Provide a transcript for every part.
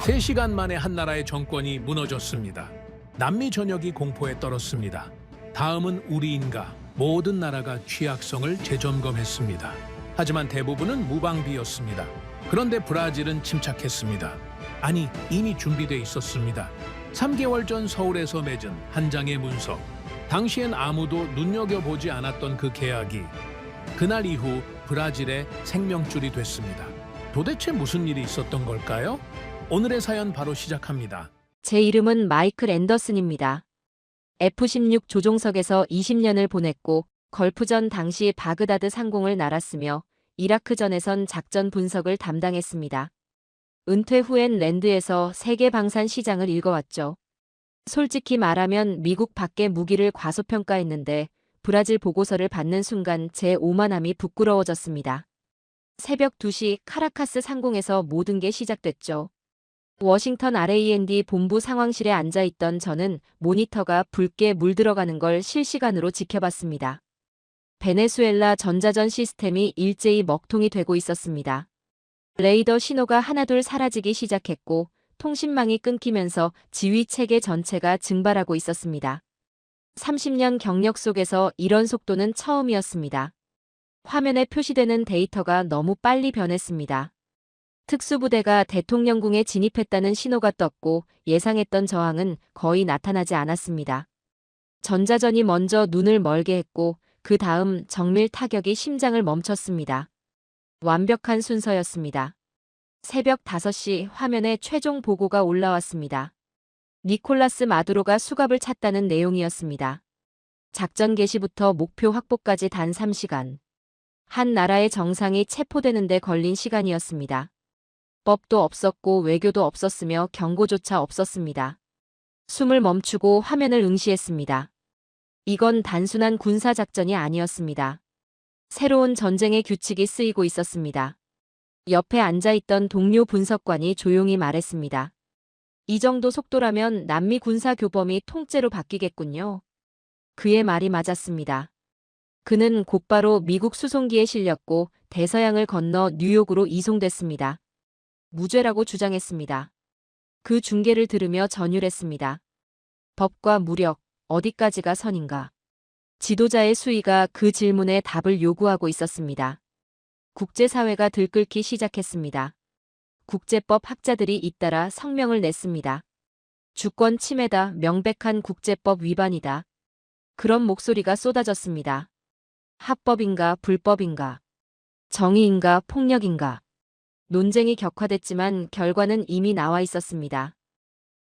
3시간 만에 한 나라의 정권이 무너졌습니다. 남미 전역이 공포에 떨었습니다. 다음은 우리인가? 모든 나라가 취약성을 재점검했습니다. 하지만 대부분은 무방비였습니다. 그런데 브라질은 침착했습니다. 아니, 이미 준비돼 있었습니다. 3개월 전 서울에서 맺은 한 장의 문서. 당시엔 아무도 눈여겨보지 않았던 그 계약이 그날 이후 브라질의 생명줄이 됐습니다. 도대체 무슨 일이 있었던 걸까요? 오늘의 사연 바로 시작합니다. 제 이름은 마이클 앤더슨입니다. F-16 조종석에서 20년을 보냈고 걸프전 당시 바그다드 상공을 날았으며 이라크전에선 작전 분석을 담당했습니다. 은퇴 후엔 랜드에서 세계 방산 시장을 읽어왔죠. 솔직히 말하면 미국 밖의 무기를 과소평가했는데 브라질 보고서를 받는 순간 제 오만함이 부끄러워졌습니다. 새벽 2시 카라카스 상공에서 모든 게 시작됐죠. 워싱턴 RAND 본부 상황실에 앉아있던 저는 모니터가 붉게 물들어가는 걸 실시간으로 지켜봤습니다. 베네수엘라 전자전 시스템이 일제히 먹통이 되고 있었습니다. 레이더 신호가 하나둘 사라지기 시작했고 통신망이 끊기면서 지휘 체계 전체가 증발하고 있었습니다. 30년 경력 속에서 이런 속도는 처음이었습니다. 화면에 표시되는 데이터가 너무 빨리 변했습니다. 특수부대가 대통령궁에 진입했다는 신호가 떴고 예상했던 저항은 거의 나타나지 않았습니다. 전자전이 먼저 눈을 멀게 했고 그 다음 정밀 타격이 심장을 멈췄습니다. 완벽한 순서였습니다. 새벽 5시 화면에 최종 보고가 올라왔습니다. 니콜라스 마두로가 수갑을 찼다는 내용이었습니다. 작전 개시부터 목표 확보까지 단 3시간. 한 나라의 정상이 체포되는 데 걸린 시간이었습니다. 법도 없었고 외교도 없었으며 경고조차 없었습니다. 숨을 멈추고 화면을 응시했습니다. 이건 단순한 군사작전이 아니었습니다. 새로운 전쟁의 규칙이 쓰이고 있었습니다. 옆에 앉아있던 동료 분석관이 조용히 말했습니다. 이 정도 속도라면 남미 군사교범이 통째로 바뀌겠군요. 그의 말이 맞았습니다. 그는 곧바로 미국 수송기에 실렸고 대서양을 건너 뉴욕으로 이송됐습니다. 무죄라고 주장했습니다. 그 중계를 들으며 전율했습니다. 법과 무력, 어디까지가 선인가? 지도자의 수위가 그 질문에 답을 요구하고 있었습니다. 국제사회가 들끓기 시작했습니다. 국제법 학자들이 잇따라 성명을 냈습니다. 주권 침해다, 명백한 국제법 위반이다. 그런 목소리가 쏟아졌습니다. 합법인가, 불법인가? 정의인가, 폭력인가? 논쟁이 격화됐지만 결과는 이미 나와 있었습니다.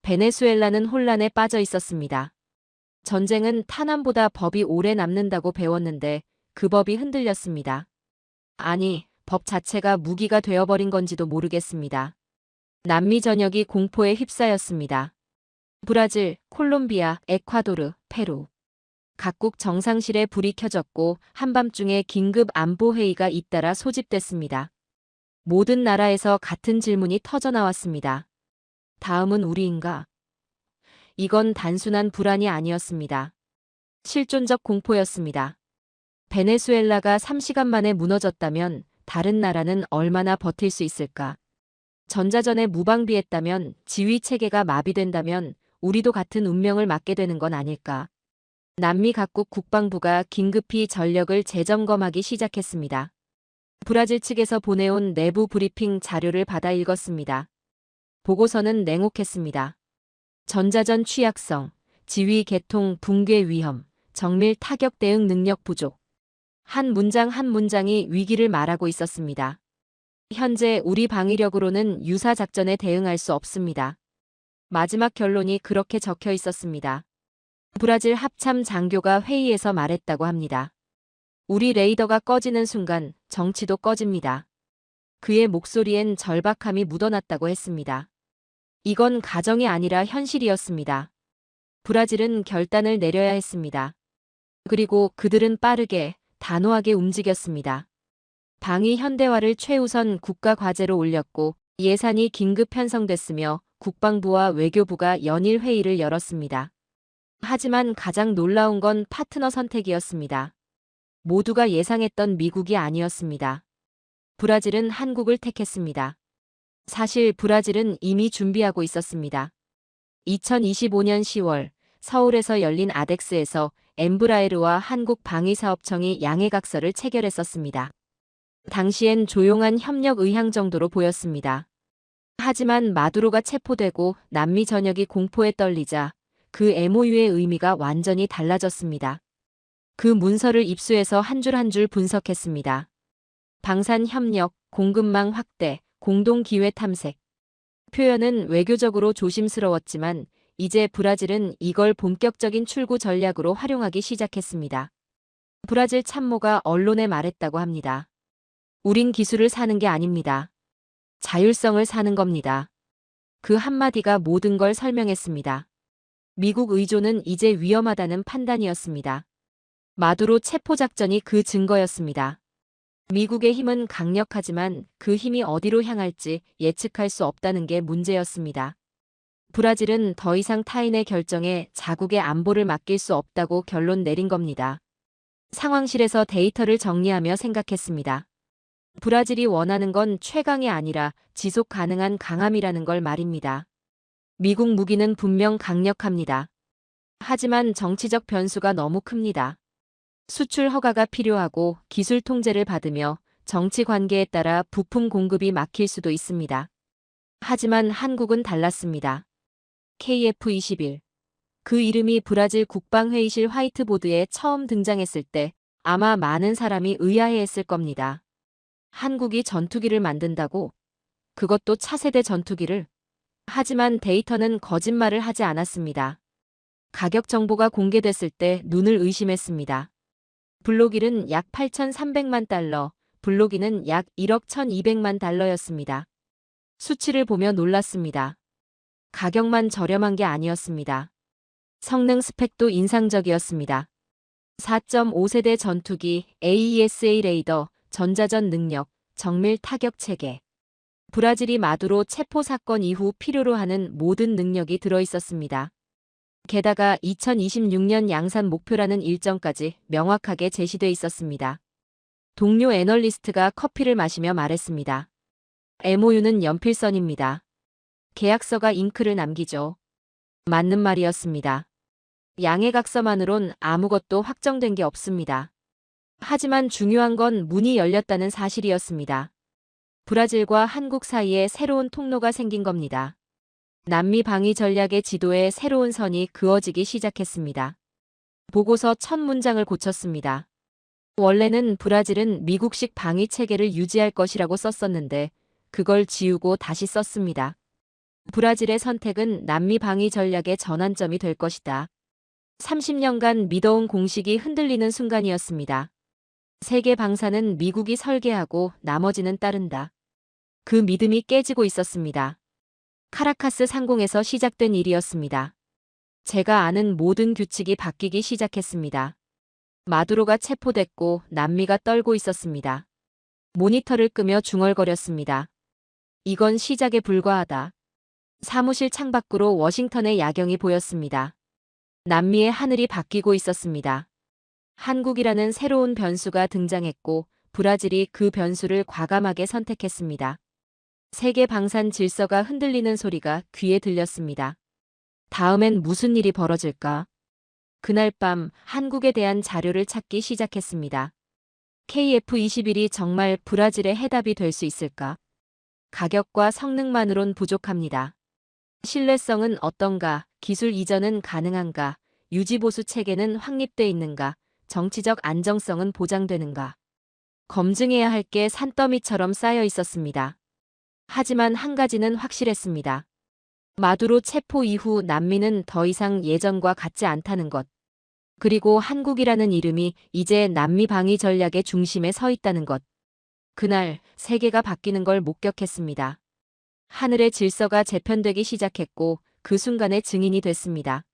베네수엘라는 혼란에 빠져 있었습니다. 전쟁은 탄환보다 법이 오래 남는다고 배웠는데 그 법이 흔들렸습니다. 아니, 법 자체가 무기가 되어버린 건지도 모르겠습니다. 남미 전역이 공포에 휩싸였습니다. 브라질, 콜롬비아, 에콰도르, 페루. 각국 정상실에 불이 켜졌고 한밤중에 긴급 안보회의가 잇따라 소집됐습니다. 모든 나라에서 같은 질문이 터져나왔습니다. 다음은 우리인가? 이건 단순한 불안이 아니었습니다. 실존적 공포였습니다. 베네수엘라가 3시간 만에 무너졌다면 다른 나라는 얼마나 버틸 수 있을까? 전자전에 무방비했다면, 지휘 체계가 마비된다면 우리도 같은 운명을 맞게 되는 건 아닐까? 남미 각국 국방부가 긴급히 전력을 재점검하기 시작했습니다. 브라질 측에서 보내온 내부 브리핑 자료를 받아 읽었습니다. 보고서는 냉혹했습니다. 전자전 취약성, 지휘 개통 붕괴 위험, 정밀 타격 대응 능력 부족. 한 문장 한 문장이 위기를 말하고 있었습니다. 현재 우리 방위력으로는 유사 작전에 대응할 수 없습니다. 마지막 결론이 그렇게 적혀 있었습니다. 브라질 합참 장교가 회의에서 말했다고 합니다. 우리 레이더가 꺼지는 순간 정치도 꺼집니다. 그의 목소리엔 절박함이 묻어났다고 했습니다. 이건 가정이 아니라 현실이었습니다. 브라질은 결단을 내려야 했습니다. 그리고 그들은 빠르게, 단호하게 움직였습니다. 방위 현대화를 최우선 국가 과제로 올렸고 예산이 긴급 편성됐으며 국방부와 외교부가 연일 회의를 열었습니다. 하지만 가장 놀라운 건 파트너 선택이었습니다. 모두가 예상했던 미국이 아니었습니다. 브라질은 한국을 택했습니다. 사실 브라질은 이미 준비하고 있었습니다. 2025년 10월 서울에서 열린 아덱스에서 엠브라에르와 한국방위사업청이 양해각서를 체결했었습니다. 당시엔 조용한 협력 의향 정도로 보였습니다. 하지만 마두로가 체포되고 남미 전역이 공포에 떨리자 그 MOU의 의미가 완전히 달라졌습니다. 그 문서를 입수해서 한 줄 한 줄 분석했습니다. 방산 협력, 공급망 확대, 공동 기회 탐색. 표현은 외교적으로 조심스러웠지만 이제 브라질은 이걸 본격적인 출구 전략으로 활용하기 시작했습니다. 브라질 참모가 언론에 말했다고 합니다. 우린 기술을 사는 게 아닙니다. 자율성을 사는 겁니다. 그 한마디가 모든 걸 설명했습니다. 미국 의존은 이제 위험하다는 판단이었습니다. 마두로 체포작전이 그 증거였습니다. 미국의 힘은 강력하지만 그 힘이 어디로 향할지 예측할 수 없다는 게 문제였습니다. 브라질은 더 이상 타인의 결정에 자국의 안보를 맡길 수 없다고 결론 내린 겁니다. 상황실에서 데이터를 정리하며 생각했습니다. 브라질이 원하는 건 최강이 아니라 지속 가능한 강함이라는 걸 말입니다. 미국 무기는 분명 강력합니다. 하지만 정치적 변수가 너무 큽니다. 수출 허가가 필요하고 기술 통제를 받으며 정치 관계에 따라 부품 공급이 막힐 수도 있습니다. 하지만 한국은 달랐습니다. KF-21. 그 이름이 브라질 국방회의실 화이트보드에 처음 등장했을 때 아마 많은 사람이 의아해했을 겁니다. 한국이 전투기를 만든다고? 그것도 차세대 전투기를? 하지만 데이터는 거짓말을 하지 않았습니다. 가격 정보가 공개됐을 때 눈을 의심했습니다. 블로길은 약 8,300만 달러, 블로기는 약 1억 1,200만 달러였습니다. 수치를 보며 놀랐습니다. 가격만 저렴한 게 아니었습니다. 성능 스펙도 인상적이었습니다. 4.5세대 전투기, AESA 레이더, 전자전 능력, 정밀 타격 체계. 브라질이 마두로 체포 사건 이후 필요로 하는 모든 능력이 들어있었습니다. 게다가 2026년 양산 목표라는 일정까지 명확하게 제시돼 있었습니다. 동료 애널리스트가 커피를 마시며 말했습니다. MOU는 연필선입니다. 계약서가 잉크를 남기죠. 맞는 말이었습니다. 양해각서만으론 아무것도 확정된 게 없습니다. 하지만 중요한 건 문이 열렸다는 사실이었습니다. 브라질과 한국 사이에 새로운 통로가 생긴 겁니다. 남미 방위 전략의 지도에 새로운 선이 그어지기 시작했습니다. 보고서 첫 문장을 고쳤습니다. 원래는 브라질은 미국식 방위 체계를 유지할 것이라고 썼었는데 그걸 지우고 다시 썼습니다. 브라질의 선택은 남미 방위 전략의 전환점이 될 것이다. 30년간 믿어온 공식이 흔들리는 순간이었습니다. 세계 방사는 미국이 설계하고 나머지는 따른다. 그 믿음이 깨지고 있었습니다. 카라카스 상공에서 시작된 일이었습니다. 제가 아는 모든 규칙이 바뀌기 시작했습니다. 마두로가 체포됐고 남미가 떨고 있었습니다. 모니터를 끄며 중얼거렸습니다. 이건 시작에 불과하다. 사무실 창밖으로 워싱턴의 야경이 보였습니다. 남미의 하늘이 바뀌고 있었습니다. 한국이라는 새로운 변수가 등장했고 브라질이 그 변수를 과감하게 선택했습니다. 세계 방산 질서가 흔들리는 소리가 귀에 들렸습니다. 다음엔 무슨 일이 벌어질까? 그날 밤 한국에 대한 자료를 찾기 시작했습니다. KF-21이 정말 브라질의 해답이 될 수 있을까? 가격과 성능만으론 부족합니다. 신뢰성은 어떤가? 기술 이전은 가능한가? 유지보수 체계는 확립돼 있는가? 정치적 안정성은 보장되는가? 검증해야 할 게 산더미처럼 쌓여 있었습니다. 하지만 한 가지는 확실했습니다. 마두로 체포 이후 남미는 더 이상 예전과 같지 않다는 것. 그리고 한국이라는 이름이 이제 남미 방위 전략의 중심에 서 있다는 것. 그날 세계가 바뀌는 걸 목격했습니다. 하늘의 질서가 재편되기 시작했고 그 순간의 증인이 됐습니다.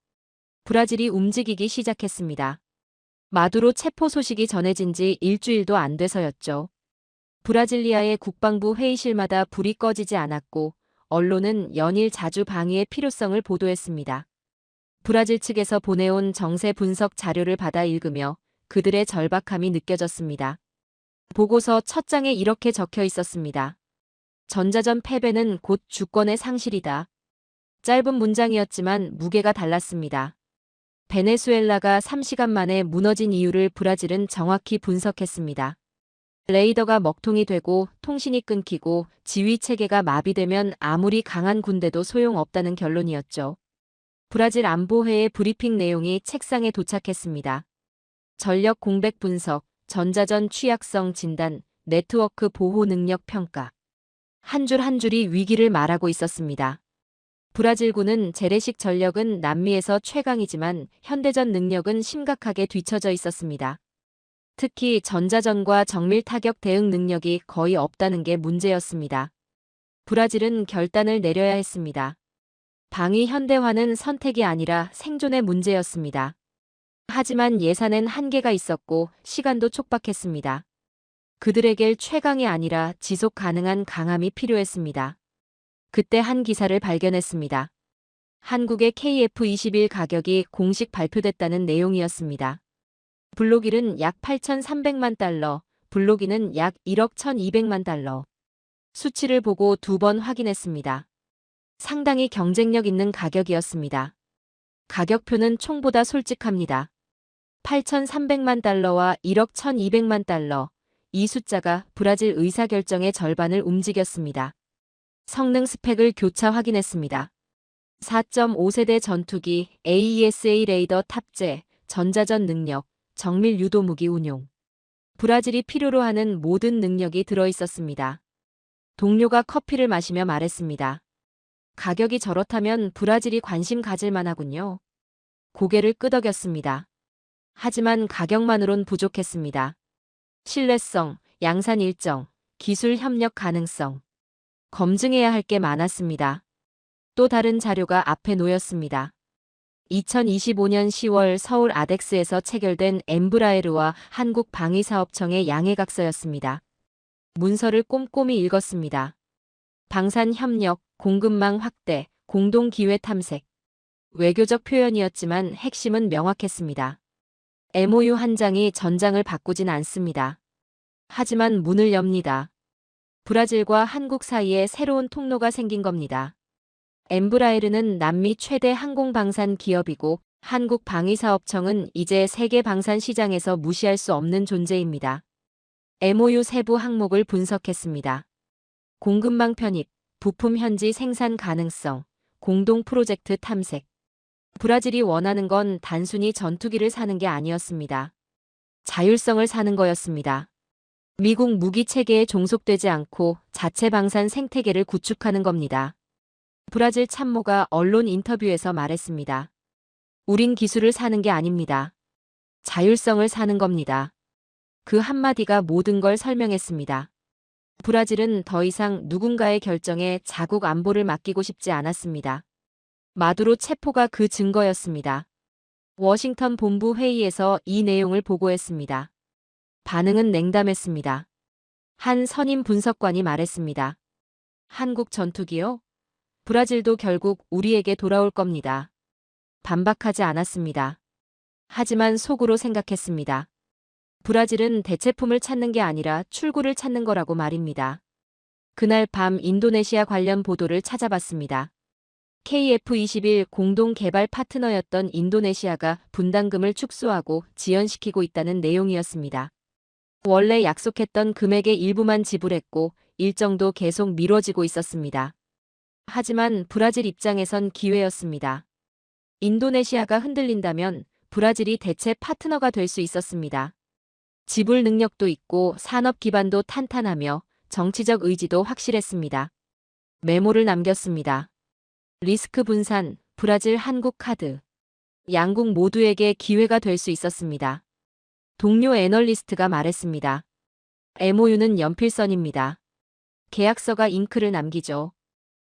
브라질이 움직이기 시작했습니다. 마두로 체포 소식이 전해진 지 일주일도 안 돼서였죠. 브라질리아의 국방부 회의실마다 불이 꺼지지 않았고 언론은 연일 자주 방위의 필요성을 보도했습니다. 브라질 측에서 보내온 정세 분석 자료를 받아 읽으며 그들의 절박함이 느껴졌습니다. 보고서 첫 장에 이렇게 적혀 있었습니다. 전자전 패배는 곧 주권의 상실이다. 짧은 문장이었지만 무게가 달랐습니다. 베네수엘라가 3시간 만에 무너진 이유를 브라질은 정확히 분석했습니다. 레이더가 먹통이 되고 통신이 끊기고 지휘 체계가 마비되면 아무리 강한 군대도 소용없다는 결론이었죠. 브라질 안보회의 브리핑 내용이 책상에 도착했습니다. 전력 공백 분석, 전자전 취약성 진단, 네트워크 보호 능력 평가. 한 줄 한 줄이 위기를 말하고 있었습니다. 브라질군은 재래식 전력은 남미에서 최강이지만 현대전 능력은 심각하게 뒤처져 있었습니다. 특히 전자전과 정밀 타격 대응 능력이 거의 없다는 게 문제였습니다. 브라질은 결단을 내려야 했습니다. 방위 현대화는 선택이 아니라 생존의 문제였습니다. 하지만 예산엔 한계가 있었고 시간도 촉박했습니다. 그들에게 최강이 아니라 지속 가능한 강함이 필요했습니다. 그때 한 기사를 발견했습니다. 한국의 KF-21 가격이 공식 발표됐다는 내용이었습니다. 블록1은 약 8,300만 달러, 블록2는 약 1억 1,200만 달러. 수치를 보고 2번 확인했습니다. 상당히 경쟁력 있는 가격이었습니다. 가격표는 총보다 솔직합니다. 8,300만 달러와 1억 1,200만 달러. 이 숫자가 브라질 의사결정의 절반을 움직였습니다. 성능 스펙을 교차 확인했습니다. 4.5세대 전투기, AESA 레이더 탑재, 전자전 능력, 정밀 유도무기 운용. 브라질이 필요로 하는 모든 능력이 들어있었습니다. 동료가 커피를 마시며 말했습니다. 가격이 저렇다면 브라질이 관심 가질 만하군요. 고개를 끄덕였습니다. 하지만 가격만으론 부족했습니다. 신뢰성, 양산 일정, 기술 협력 가능성. 검증해야 할 게 많았습니다. 또 다른 자료가 앞에 놓였습니다. 2025년 10월 서울 아덱스에서 체결된 엠브라에르와 한국방위사업청의 양해각서였습니다. 문서를 꼼꼼히 읽었습니다. 방산협력, 공급망 확대, 공동기회 탐색. 외교적 표현이었지만 핵심은 명확했습니다. MOU 한 장이 전장을 바꾸진 않습니다. 하지만 문을 엽니다. 브라질과 한국 사이에 새로운 통로가 생긴 겁니다. 엠브라에르는 남미 최대 항공방산 기업이고 한국방위사업청은 이제 세계 방산 시장에서 무시할 수 없는 존재입니다. MOU 세부 항목을 분석했습니다. 공급망 편입, 부품 현지 생산 가능성, 공동 프로젝트 탐색. 브라질이 원하는 건 단순히 전투기를 사는 게 아니었습니다. 자율성을 사는 거였습니다. 미국 무기 체계에 종속되지 않고 자체 방산 생태계를 구축하는 겁니다. 브라질 참모가 언론 인터뷰에서 말했습니다. 우린 기술을 사는 게 아닙니다. 자율성을 사는 겁니다. 그 한마디가 모든 걸 설명했습니다. 브라질은 더 이상 누군가의 결정에 자국 안보를 맡기고 싶지 않았습니다. 마두로 체포가 그 증거였습니다. 워싱턴 본부 회의에서 이 내용을 보고했습니다. 반응은 냉담했습니다. 한 선임 분석관이 말했습니다. 한국 전투기요? 브라질도 결국 우리에게 돌아올 겁니다. 반박하지 않았습니다. 하지만 속으로 생각했습니다. 브라질은 대체품을 찾는 게 아니라 출구를 찾는 거라고 말입니다. 그날 밤 인도네시아 관련 보도를 찾아봤습니다. KF-21 공동 개발 파트너였던 인도네시아가 분담금을 축소하고 지연시키고 있다는 내용이었습니다. 원래 약속했던 금액의 일부만 지불했고 일정도 계속 미뤄지고 있었습니다. 하지만 브라질 입장에선 기회였습니다. 인도네시아가 흔들린다면 브라질이 대체 파트너가 될 수 있었습니다. 지불 능력도 있고 산업 기반도 탄탄하며 정치적 의지도 확실했습니다. 메모를 남겼습니다. 리스크 분산, 브라질 한국 카드. 양국 모두에게 기회가 될 수 있었습니다. 동료 애널리스트가 말했습니다. MOU는 연필선입니다. 계약서가 잉크를 남기죠.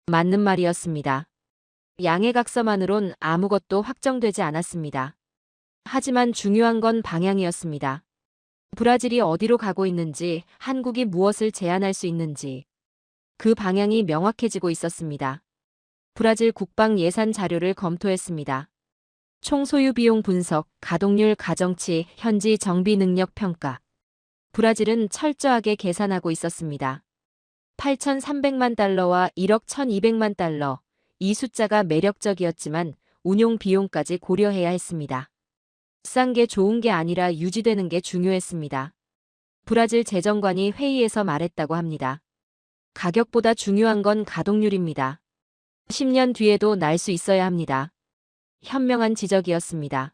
맞는 말이었습니다. 양해각서만으론 아무것도 확정되지 않았습니다. 하지만 중요한 건 방향이었습니다. 브라질이 어디로 가고 있는지, 한국이 무엇을 제안할 수 있는지. 그 방향이 명확해지고 있었습니다. 브라질 국방 예산 자료를 검토했습니다. 총 소유 비용 분석, 가동률 가정치, 현지 정비 능력 평가. 브라질은 철저하게 계산하고 있었습니다. 8,300만 달러와 1억 1,200만 달러. 이 숫자가 매력적이었지만 운용 비용까지 고려해야 했습니다. 싼 게 좋은 게 아니라 유지되는 게 중요했습니다. 브라질 재정관이 회의에서 말했다고 합니다. 가격보다 중요한 건 가동률입니다. 10년 뒤에도 날 수 있어야 합니다. 현명한 지적이었습니다.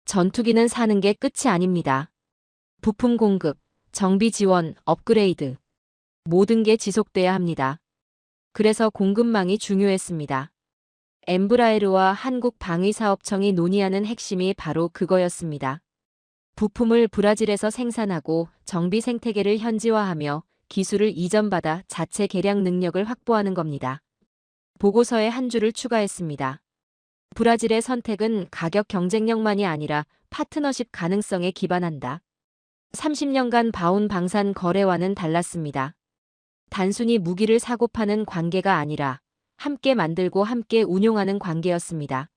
전투기는 사는 게 끝이 아닙니다. 부품 공급, 정비 지원, 업그레이드. 모든 게 지속돼야 합니다. 그래서 공급망이 중요했습니다. 엠브라에르와 한국방위사업청이 논의하는 핵심이 바로 그거였습니다. 부품을 브라질에서 생산하고 정비 생태계를 현지화하며 기술을 이전받아 자체 개량 능력을 확보하는 겁니다. 보고서에 한 줄을 추가했습니다. 브라질의 선택은 가격 경쟁력만이 아니라 파트너십 가능성에 기반한다. 30년간 봐온 방산 거래와는 달랐습니다. 단순히 무기를 사고 파는 관계가 아니라 함께 만들고 함께 운용하는 관계였습니다.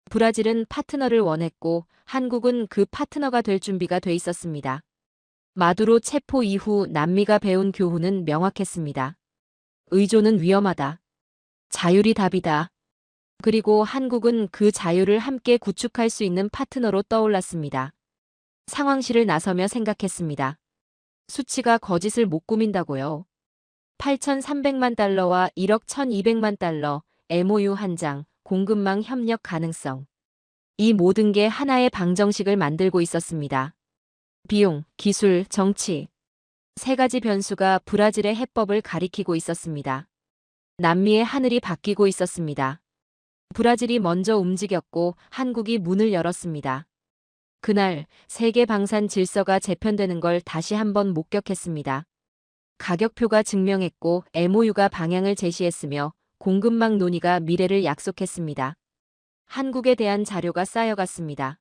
브라질은 파트너를 원했고 한국은 그 파트너가 될 준비가 돼 있었습니다. 마두로 체포 이후 남미가 배운 교훈은 명확했습니다. 의존은 위험하다. 자율이 답이다. 그리고 한국은 그 자유를 함께 구축할 수 있는 파트너로 떠올랐습니다. 상황실을 나서며 생각했습니다. 수치가 거짓을 못 꾸민다고요. 8,300만 달러와 1억 1,200만 달러, MOU 한 장, 공급망 협력 가능성. 이 모든 게 하나의 방정식을 만들고 있었습니다. 비용, 기술, 정치. 세 가지 변수가 브라질의 해법을 가리키고 있었습니다. 남미의 하늘이 바뀌고 있었습니다. 브라질이 먼저 움직였고 한국이 문을 열었습니다. 그날 세계 방산 질서가 재편되는 걸 다시 한번 목격했습니다. 가격표가 증명했고 MOU가 방향을 제시했으며 공급망 논의가 미래를 약속했습니다. 한국에 대한 자료가 쌓여갔습니다.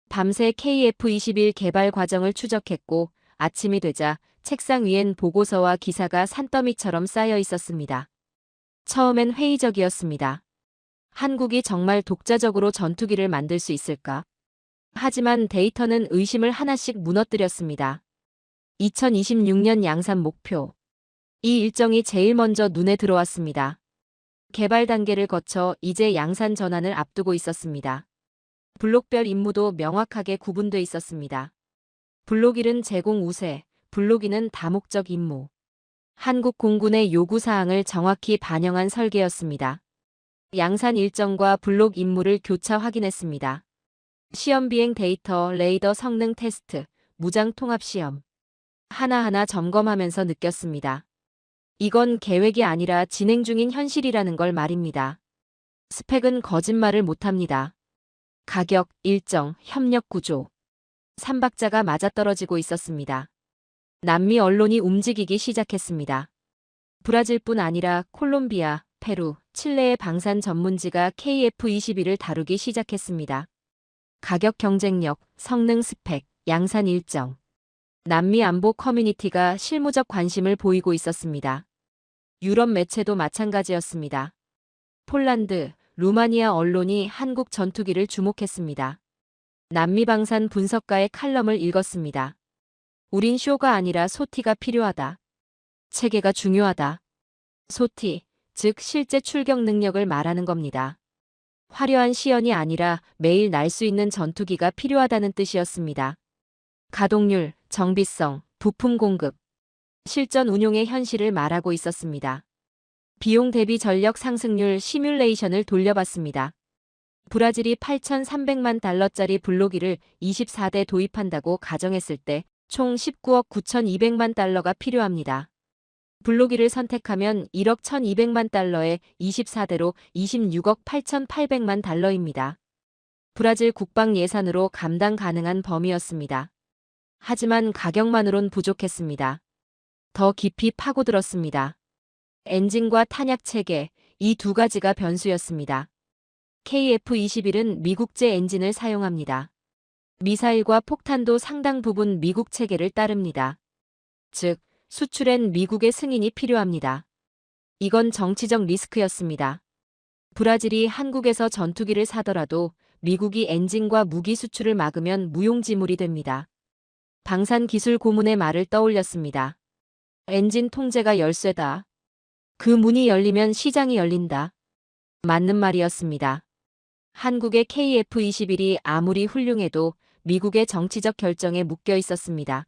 밤새 KF-21 개발 과정을 추적했고 아침이 되자 책상 위엔 보고서와 기사가 산더미처럼 쌓여 있었습니다. 처음엔 회의적이었습니다. 한국이 정말 독자적으로 전투기를 만들 수 있을까? 하지만 데이터는 의심을 하나씩 무너뜨렸습니다. 2026년 양산 목표. 이 일정이 제일 먼저 눈에 들어왔습니다. 개발 단계를 거쳐 이제 양산 전환을 앞두고 있었습니다. 블록별 임무도 명확하게 구분돼 있었습니다. 블록 1은 제공 우세, 블록 2는 다목적 임무. 한국 공군의 요구사항을 정확히 반영한 설계였습니다. 양산 일정과 블록 임무를 교차 확인했습니다. 시험 비행 데이터, 레이더 성능 테스트, 무장 통합 시험. 하나하나 점검하면서 느꼈습니다. 이건 계획이 아니라 진행 중인 현실이라는 걸 말입니다. 스펙은 거짓말을 못합니다. 가격, 일정, 협력 구조. 삼박자가 맞아떨어지고 있었습니다. 남미 언론이 움직이기 시작했습니다. 브라질뿐 아니라 콜롬비아, 페루, 칠레의 방산 전문지가 KF-21을 다루기 시작했습니다. 가격 경쟁력, 성능 스펙, 양산 일정. 남미 안보 커뮤니티가 실무적 관심을 보이고 있었습니다. 유럽 매체도 마찬가지였습니다. 폴란드, 루마니아 언론이 한국 전투기를 주목했습니다. 남미 방산 분석가의 칼럼을 읽었습니다. 우린 쇼가 아니라 소티가 필요하다. 체계가 중요하다. 소티, 즉 실제 출격 능력을 말하는 겁니다. 화려한 시연이 아니라 매일 날 수 있는 전투기가 필요하다는 뜻이었습니다. 가동률, 정비성, 부품 공급. 실전 운용의 현실을 말하고 있었습니다. 비용 대비 전력 상승률 시뮬레이션을 돌려봤습니다. 브라질이 8,300만 달러짜리 블록1을 24대 도입한다고 가정했을 때 총 19억 9,200만 달러가 필요합니다. 블록1을 선택하면 1억 1,200만 달러에 24대로 26억 8,800만 달러입니다. 브라질 국방 예산으로 감당 가능한 범위였습니다. 하지만 가격만으론 부족했습니다. 더 깊이 파고들었습니다. 엔진과 탄약 체계, 이 두 가지가 변수였습니다. KF-21은 미국제 엔진을 사용합니다. 미사일과 폭탄도 상당 부분 미국 체계를 따릅니다. 즉, 수출엔 미국의 승인이 필요합니다. 이건 정치적 리스크였습니다. 브라질이 한국에서 전투기를 사더라도 미국이 엔진과 무기 수출을 막으면 무용지물이 됩니다. 방산 기술 고문의 말을 떠올렸습니다. 엔진 통제가 열쇠다. 그 문이 열리면 시장이 열린다. 맞는 말이었습니다. 한국의 KF-21이 아무리 훌륭해도 미국의 정치적 결정에 묶여 있었습니다.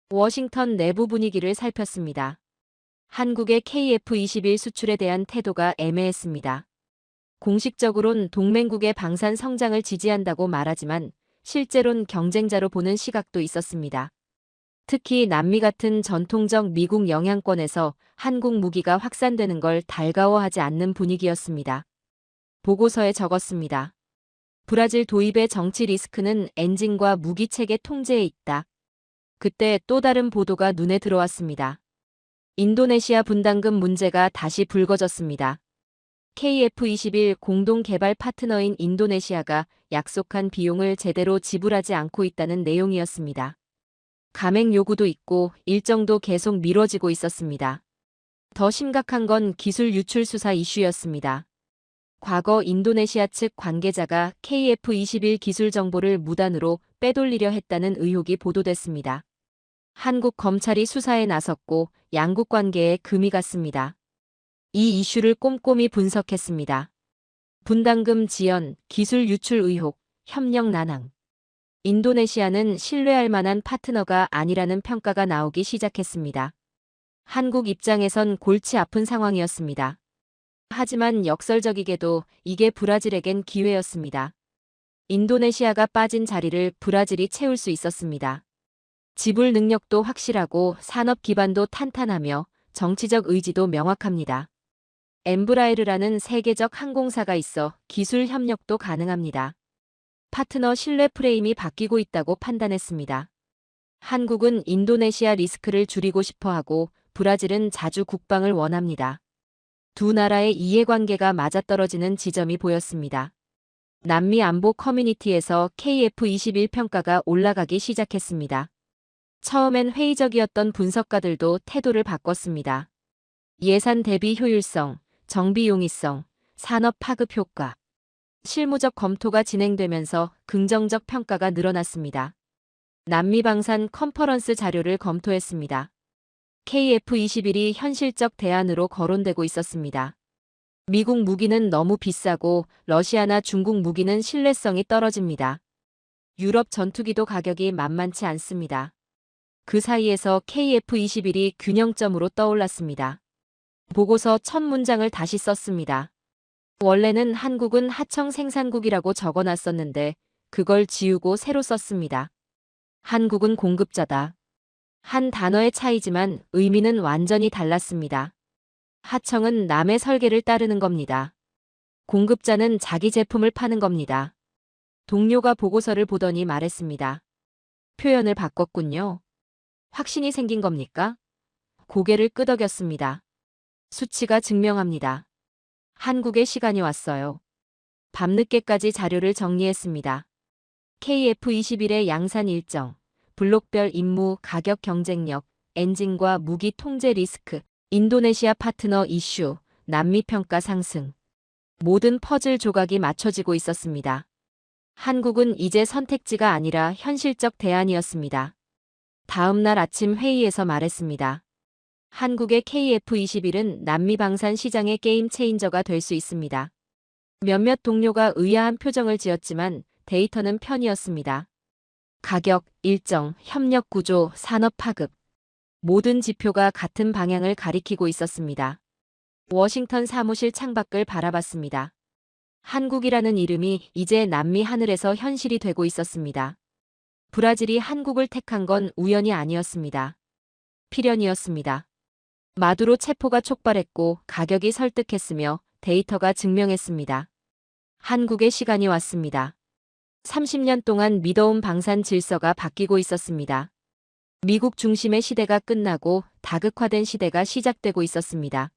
워싱턴 내부 분위기를 살폈습니다. 한국의 KF-21 수출에 대한 태도가 애매했습니다. 공식적으론 동맹국의 방산 성장을 지지한다고 말하지만 실제론 경쟁자로 보는 시각도 있었습니다. 특히 남미 같은 전통적 미국 영향권에서 한국 무기가 확산되는 걸 달가워하지 않는 분위기였습니다. 보고서에 적었습니다. 브라질 도입의 정치 리스크는 엔진과 무기 체계 통제에 있다. 그때 또 다른 보도가 눈에 들어왔습니다. 인도네시아 분담금 문제가 다시 불거졌습니다. KF-21 공동 개발 파트너인 인도네시아가 약속한 비용을 제대로 지불하지 않고 있다는 내용이었습니다. 감액 요구도 있고 일정도 계속 미뤄지고 있었습니다. 더 심각한 건 기술 유출 수사 이슈였습니다. 과거 인도네시아 측 관계자가 KF-21 기술 정보를 무단으로 빼돌리려 했다는 의혹이 보도됐습니다. 한국 검찰이 수사에 나섰고 양국 관계에 금이 갔습니다. 이 이슈를 꼼꼼히 분석했습니다. 분담금 지연, 기술 유출 의혹, 협력 난항. 인도네시아는 신뢰할 만한 파트너가 아니라는 평가가 나오기 시작했습니다. 한국 입장에선 골치 아픈 상황이었습니다. 하지만 역설적이게도 이게 브라질에겐 기회였습니다. 인도네시아가 빠진 자리를 브라질이 채울 수 있었습니다. 지불 능력도 확실하고 산업 기반도 탄탄하며 정치적 의지도 명확합니다. 엠브라에르라는 세계적 항공사가 있어 기술 협력도 가능합니다. 파트너 신뢰 프레임이 바뀌고 있다고 판단했습니다. 한국은 인도네시아 리스크를 줄이고 싶어하고 브라질은 자주 국방을 원합니다. 두 나라의 이해관계가 맞아떨어지는 지점이 보였습니다. 남미 안보 커뮤니티에서 KF-21 평가가 올라가기 시작했습니다. 처음엔 회의적이었던 분석가들도 태도를 바꿨습니다. 예산 대비 효율성, 정비 용이성, 산업 파급 효과. 실무적 검토가 진행되면서 긍정적 평가가 늘어났습니다. 남미 방산 컨퍼런스 자료를 검토했습니다. KF-21이 현실적 대안으로 거론되고 있었습니다. 미국 무기는 너무 비싸고 러시아나 중국 무기는 신뢰성이 떨어집니다. 유럽 전투기도 가격이 만만치 않습니다. 그 사이에서 KF-21이 균형점으로 떠올랐습니다. 보고서 첫 문장을 다시 썼습니다. 원래는 한국은 하청 생산국이라고 적어놨었는데 그걸 지우고 새로 썼습니다. 한국은 공급자다. 한 단어의 차이지만 의미는 완전히 달랐습니다. 하청은 남의 설계를 따르는 겁니다. 공급자는 자기 제품을 파는 겁니다. 동료가 보고서를 보더니 말했습니다. 표현을 바꿨군요. 확신이 생긴 겁니까? 고개를 끄덕였습니다. 수치가 증명합니다. 한국의 시간이 왔어요. 밤늦게까지 자료를 정리했습니다. KF-21의 양산 일정, 블록별 임무, 가격 경쟁력, 엔진과 무기 통제 리스크, 인도네시아 파트너 이슈, 남미 평가 상승. 모든 퍼즐 조각이 맞춰지고 있었습니다. 한국은 이제 선택지가 아니라 현실적 대안이었습니다. 다음 날 아침 회의에서 말했습니다. 한국의 KF-21은 남미 방산 시장의 게임 체인저가 될 수 있습니다. 몇몇 동료가 의아한 표정을 지었지만 데이터는 편이었습니다. 가격, 일정, 협력 구조, 산업 파급. 모든 지표가 같은 방향을 가리키고 있었습니다. 워싱턴 사무실 창밖을 바라봤습니다. 한국이라는 이름이 이제 남미 하늘에서 현실이 되고 있었습니다. 브라질이 한국을 택한 건 우연이 아니었습니다. 필연이었습니다. 마두로 체포가 촉발했고 가격이 설득했으며 데이터가 증명했습니다. 한국의 시간이 왔습니다. 30년 동안 믿어온 방산 질서가 바뀌고 있었습니다. 미국 중심의 시대가 끝나고 다극화된 시대가 시작되고 있었습니다.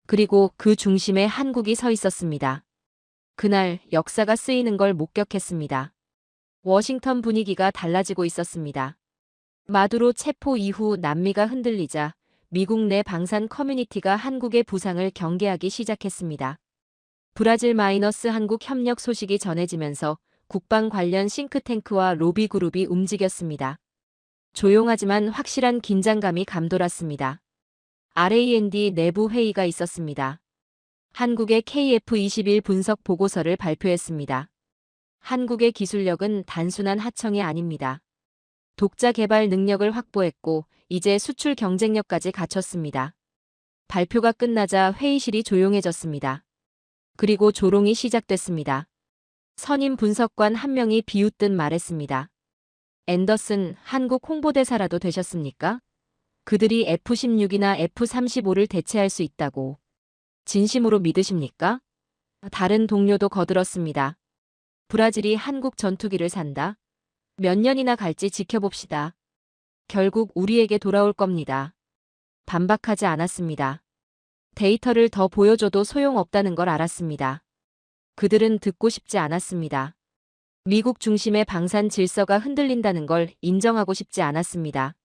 그리고 그 중심에 한국이 서 있었습니다. 그날 역사가 쓰이는 걸 목격했습니다. 워싱턴 분위기가 달라지고 있었습니다. 마두로 체포 이후 남미가 흔들리자 미국 내 방산 커뮤니티가 한국의 부상을 경계하기 시작했습니다. 브라질 마이너스 한국 협력 소식이 전해지면서 국방 관련 싱크탱크와 로비 그룹이 움직였습니다. 조용하지만 확실한 긴장감이 감돌았습니다. RAND 내부 회의가 있었습니다. 한국의 KF-21 분석 보고서를 발표했습니다. 한국의 기술력은 단순한 하청이 아닙니다. 독자 개발 능력을 확보했고 이제 수출 경쟁력까지 갖췄습니다. 발표가 끝나자 회의실이 조용해졌습니다. 그리고 조롱이 시작됐습니다. 선임 분석관 한 명이 비웃듯 말했습니다. 앤더슨, 한국 홍보대사라도 되셨습니까? 그들이 F-16이나 F-35를 대체할 수 있다고. 진심으로 믿으십니까? 다른 동료도 거들었습니다. 브라질이 한국 전투기를 산다? 몇 년이나 갈지 지켜봅시다. 결국 우리에게 돌아올 겁니다. 반박하지 않았습니다. 데이터를 더 보여줘도 소용없다는 걸 알았습니다. 그들은 듣고 싶지 않았습니다. 미국 중심의 방산 질서가 흔들린다는 걸 인정하고 싶지 않았습니다.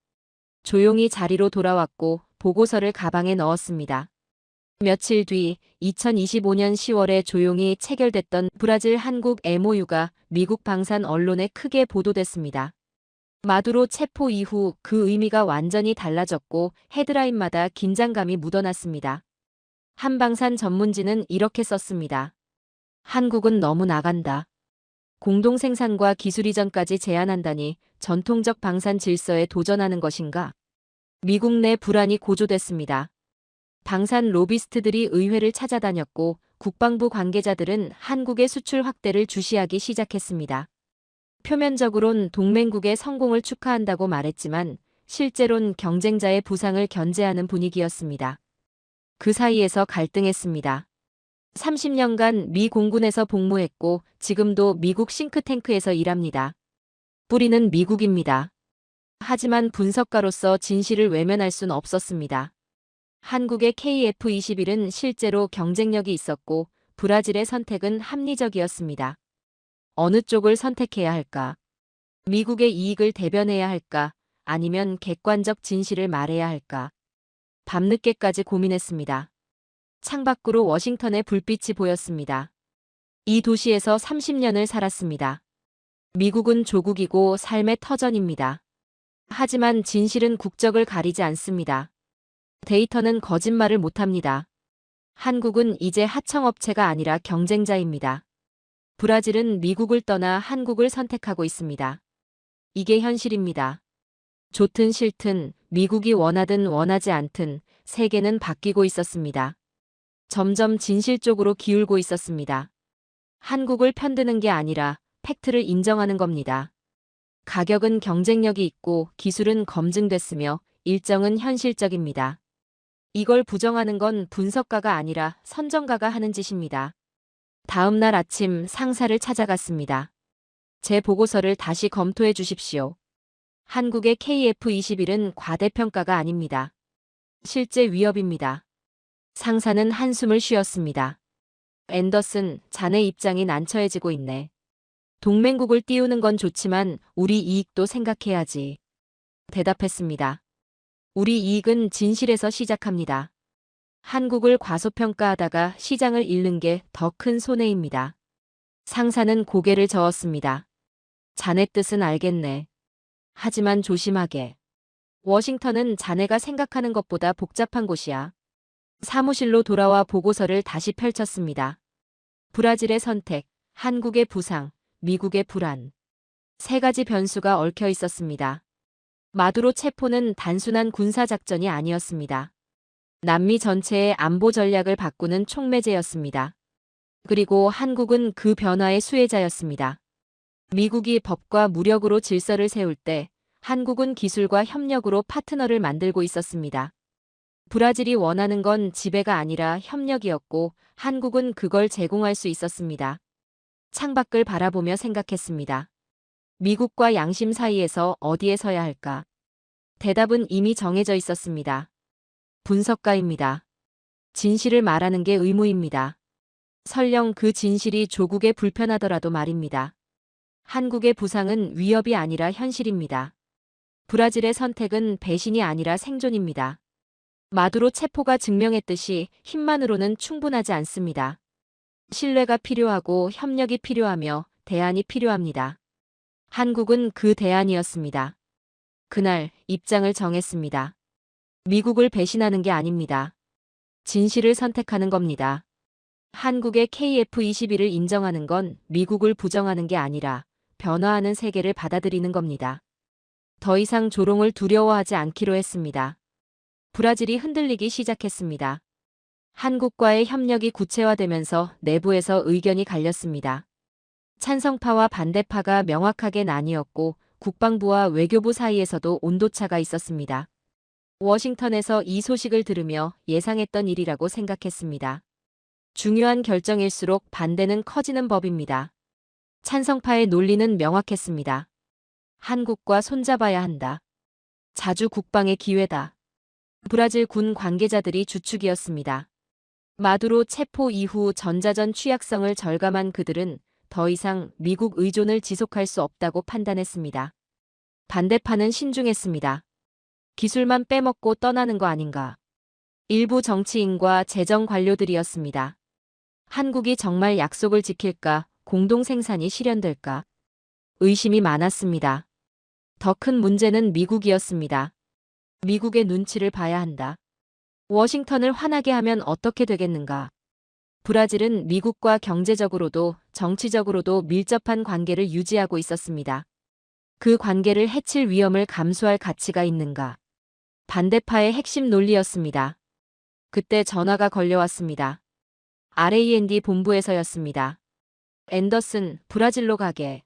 조용히 자리로 돌아왔고 보고서를 가방에 넣었습니다. 며칠 뒤 2025년 10월에 조용히 체결됐던 브라질 한국 MOU가 미국 방산 언론에 크게 보도됐습니다. 마두로 체포 이후 그 의미가 완전히 달라졌고 헤드라인마다 긴장감이 묻어났습니다. 한방산 전문지는 이렇게 썼습니다. 한국은 너무 나간다. 공동 생산과 기술 이전까지 제한한다니 전통적 방산 질서에 도전하는 것인가? 미국 내 불안이 고조됐습니다. 방산 로비스트들이 의회를 찾아다녔고 국방부 관계자들은 한국의 수출 확대를 주시하기 시작했습니다. 표면적으론 동맹국의 성공을 축하한다고 말했지만 실제론 경쟁자의 부상을 견제하는 분위기였습니다. 그 사이에서 갈등했습니다. 30년간 미 공군에서 복무했고 지금도 미국 싱크탱크에서 일합니다. 뿌리는 미국입니다. 하지만 분석가로서 진실을 외면할 순 없었습니다. 한국의 KF-21은 실제로 경쟁력이 있었고 브라질의 선택은 합리적이었습니다. 어느 쪽을 선택해야 할까? 미국의 이익을 대변해야 할까? 아니면 객관적 진실을 말해야 할까? 밤늦게까지 고민했습니다. 창밖으로 워싱턴의 불빛이 보였습니다. 이 도시에서 30년을 살았습니다. 미국은 조국이고 삶의 터전입니다. 하지만 진실은 국적을 가리지 않습니다. 데이터는 거짓말을 못합니다. 한국은 이제 하청업체가 아니라 경쟁자입니다. 브라질은 미국을 떠나 한국을 선택하고 있습니다. 이게 현실입니다. 좋든 싫든 미국이 원하든 원하지 않든 세계는 바뀌고 있었습니다. 점점 진실 쪽으로 기울고 있었습니다. 한국을 편드는 게 아니라 팩트를 인정하는 겁니다. 가격은 경쟁력이 있고 기술은 검증됐으며 일정은 현실적입니다. 이걸 부정하는 건 분석가가 아니라 선정가가 하는 짓입니다. 다음 날 아침 상사를 찾아갔습니다. 제 보고서를 다시 검토해 주십시오. 한국의 KF-21은 과대평가가 아닙니다. 실제 위협입니다. 상사는 한숨을 쉬었습니다. 앤더슨, 자네 입장이 난처해지고 있네. 동맹국을 띄우는 건 좋지만 우리 이익도 생각해야지. 대답했습니다. 우리 이익은 진실에서 시작합니다. 한국을 과소평가하다가 시장을 잃는 게 더 큰 손해입니다. 상사는 고개를 저었습니다. 자네 뜻은 알겠네. 하지만 조심하게. 워싱턴은 자네가 생각하는 것보다 복잡한 곳이야. 사무실로 돌아와 보고서를 다시 펼쳤습니다. 브라질의 선택, 한국의 부상, 미국의 불안. 세 가지 변수가 얽혀 있었습니다. 마두로 체포는 단순한 군사작전이 아니었습니다. 남미 전체의 안보 전략을 바꾸는 촉매제였습니다. 그리고 한국은 그 변화의 수혜자였습니다. 미국이 법과 무력으로 질서를 세울 때 한국은 기술과 협력으로 파트너를 만들고 있었습니다. 브라질이 원하는 건 지배가 아니라 협력이었고 한국은 그걸 제공할 수 있었습니다. 창밖을 바라보며 생각했습니다. 미국과 양심 사이에서 어디에 서야 할까? 대답은 이미 정해져 있었습니다. 분석가입니다. 진실을 말하는 게 의무입니다. 설령 그 진실이 조국에 불편하더라도 말입니다. 한국의 부상은 위협이 아니라 현실입니다. 브라질의 선택은 배신이 아니라 생존입니다. 마두로 체포가 증명했듯이 힘만으로는 충분하지 않습니다. 신뢰가 필요하고 협력이 필요하며 대안이 필요합니다. 한국은 그 대안이었습니다. 그날 입장을 정했습니다. 미국을 배신하는 게 아닙니다. 진실을 선택하는 겁니다. 한국의 KF-21을 인정하는 건 미국을 부정하는 게 아니라 변화하는 세계를 받아들이는 겁니다. 더 이상 조롱을 두려워하지 않기로 했습니다. 브라질이 흔들리기 시작했습니다. 한국과의 협력이 구체화되면서 내부에서 의견이 갈렸습니다. 찬성파와 반대파가 명확하게 나뉘었고 국방부와 외교부 사이에서도 온도차가 있었습니다. 워싱턴에서 이 소식을 들으며 예상했던 일이라고 생각했습니다. 중요한 결정일수록 반대는 커지는 법입니다. 찬성파의 논리는 명확했습니다. 한국과 손잡아야 한다. 자주 국방의 기회다. 브라질 군 관계자들이 주축이었습니다. 마두로 체포 이후 전자전 취약성을 절감한 그들은 더 이상 미국 의존을 지속할 수 없다고 판단했습니다. 반대파는 신중했습니다. 기술만 빼먹고 떠나는 거 아닌가. 일부 정치인과 재정 관료들이었습니다. 한국이 정말 약속을 지킬까, 공동 생산이 실현될까. 의심이 많았습니다. 더 큰 문제는 미국이었습니다. 미국의 눈치를 봐야 한다. 워싱턴을 화나게 하면 어떻게 되겠는가. 브라질은 미국과 경제적으로도 정치적으로도 밀접한 관계를 유지하고 있었습니다. 그 관계를 해칠 위험을 감수할 가치가 있는가. 반대파의 핵심 논리였습니다. 그때 전화가 걸려왔습니다. RAND 본부에서였습니다. 앤더슨, 브라질로 가게.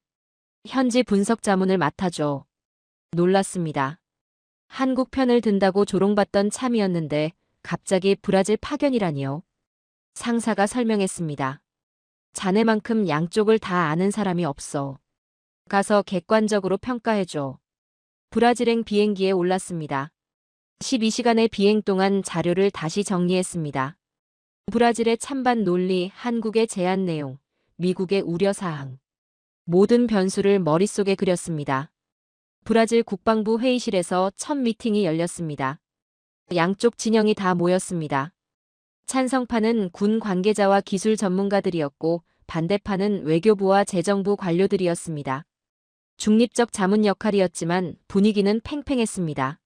현지 분석 자문을 맡아줘. 놀랐습니다. 한국 편을 든다고 조롱받던 참이었는데 갑자기 브라질 파견이라니요. 상사가 설명했습니다. 자네만큼 양쪽을 다 아는 사람이 없어. 가서 객관적으로 평가해줘. 브라질행 비행기에 올랐습니다. 12시간의 비행 동안 자료를 다시 정리했습니다. 브라질의 찬반 논리, 한국의 제안 내용, 미국의 우려사항. 모든 변수를 머릿속에 그렸습니다. 브라질 국방부 회의실에서 첫 미팅이 열렸습니다. 양쪽 진영이 다 모였습니다. 찬성파는 군 관계자와 기술 전문가들이었고 반대파는 외교부와 재정부 관료들이었습니다. 중립적 자문 역할이었지만 분위기는 팽팽했습니다.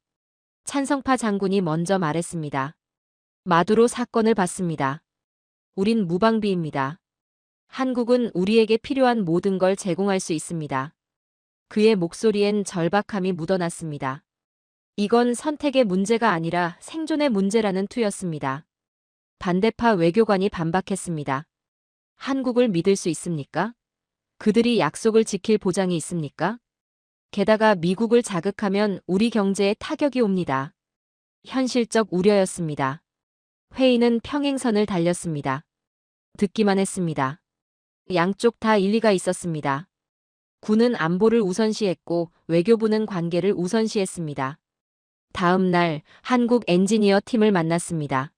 찬성파 장군이 먼저 말했습니다. 마두로 사건을 받습니다. 우린 무방비입니다. 한국은 우리에게 필요한 모든 걸 제공할 수 있습니다. 그의 목소리엔 절박함이 묻어났습니다. 이건 선택의 문제가 아니라 생존의 문제라는 투였습니다. 반대파 외교관이 반박했습니다. 한국을 믿을 수 있습니까? 그들이 약속을 지킬 보장이 있습니까? 게다가 미국을 자극하면 우리 경제에 타격이 옵니다. 현실적 우려였습니다. 회의는 평행선을 달렸습니다. 듣기만 했습니다. 양쪽 다 일리가 있었습니다. 군은 안보를 우선시했고 외교부는 관계를 우선시했습니다. 다음 날 한국 엔지니어 팀을 만났습니다.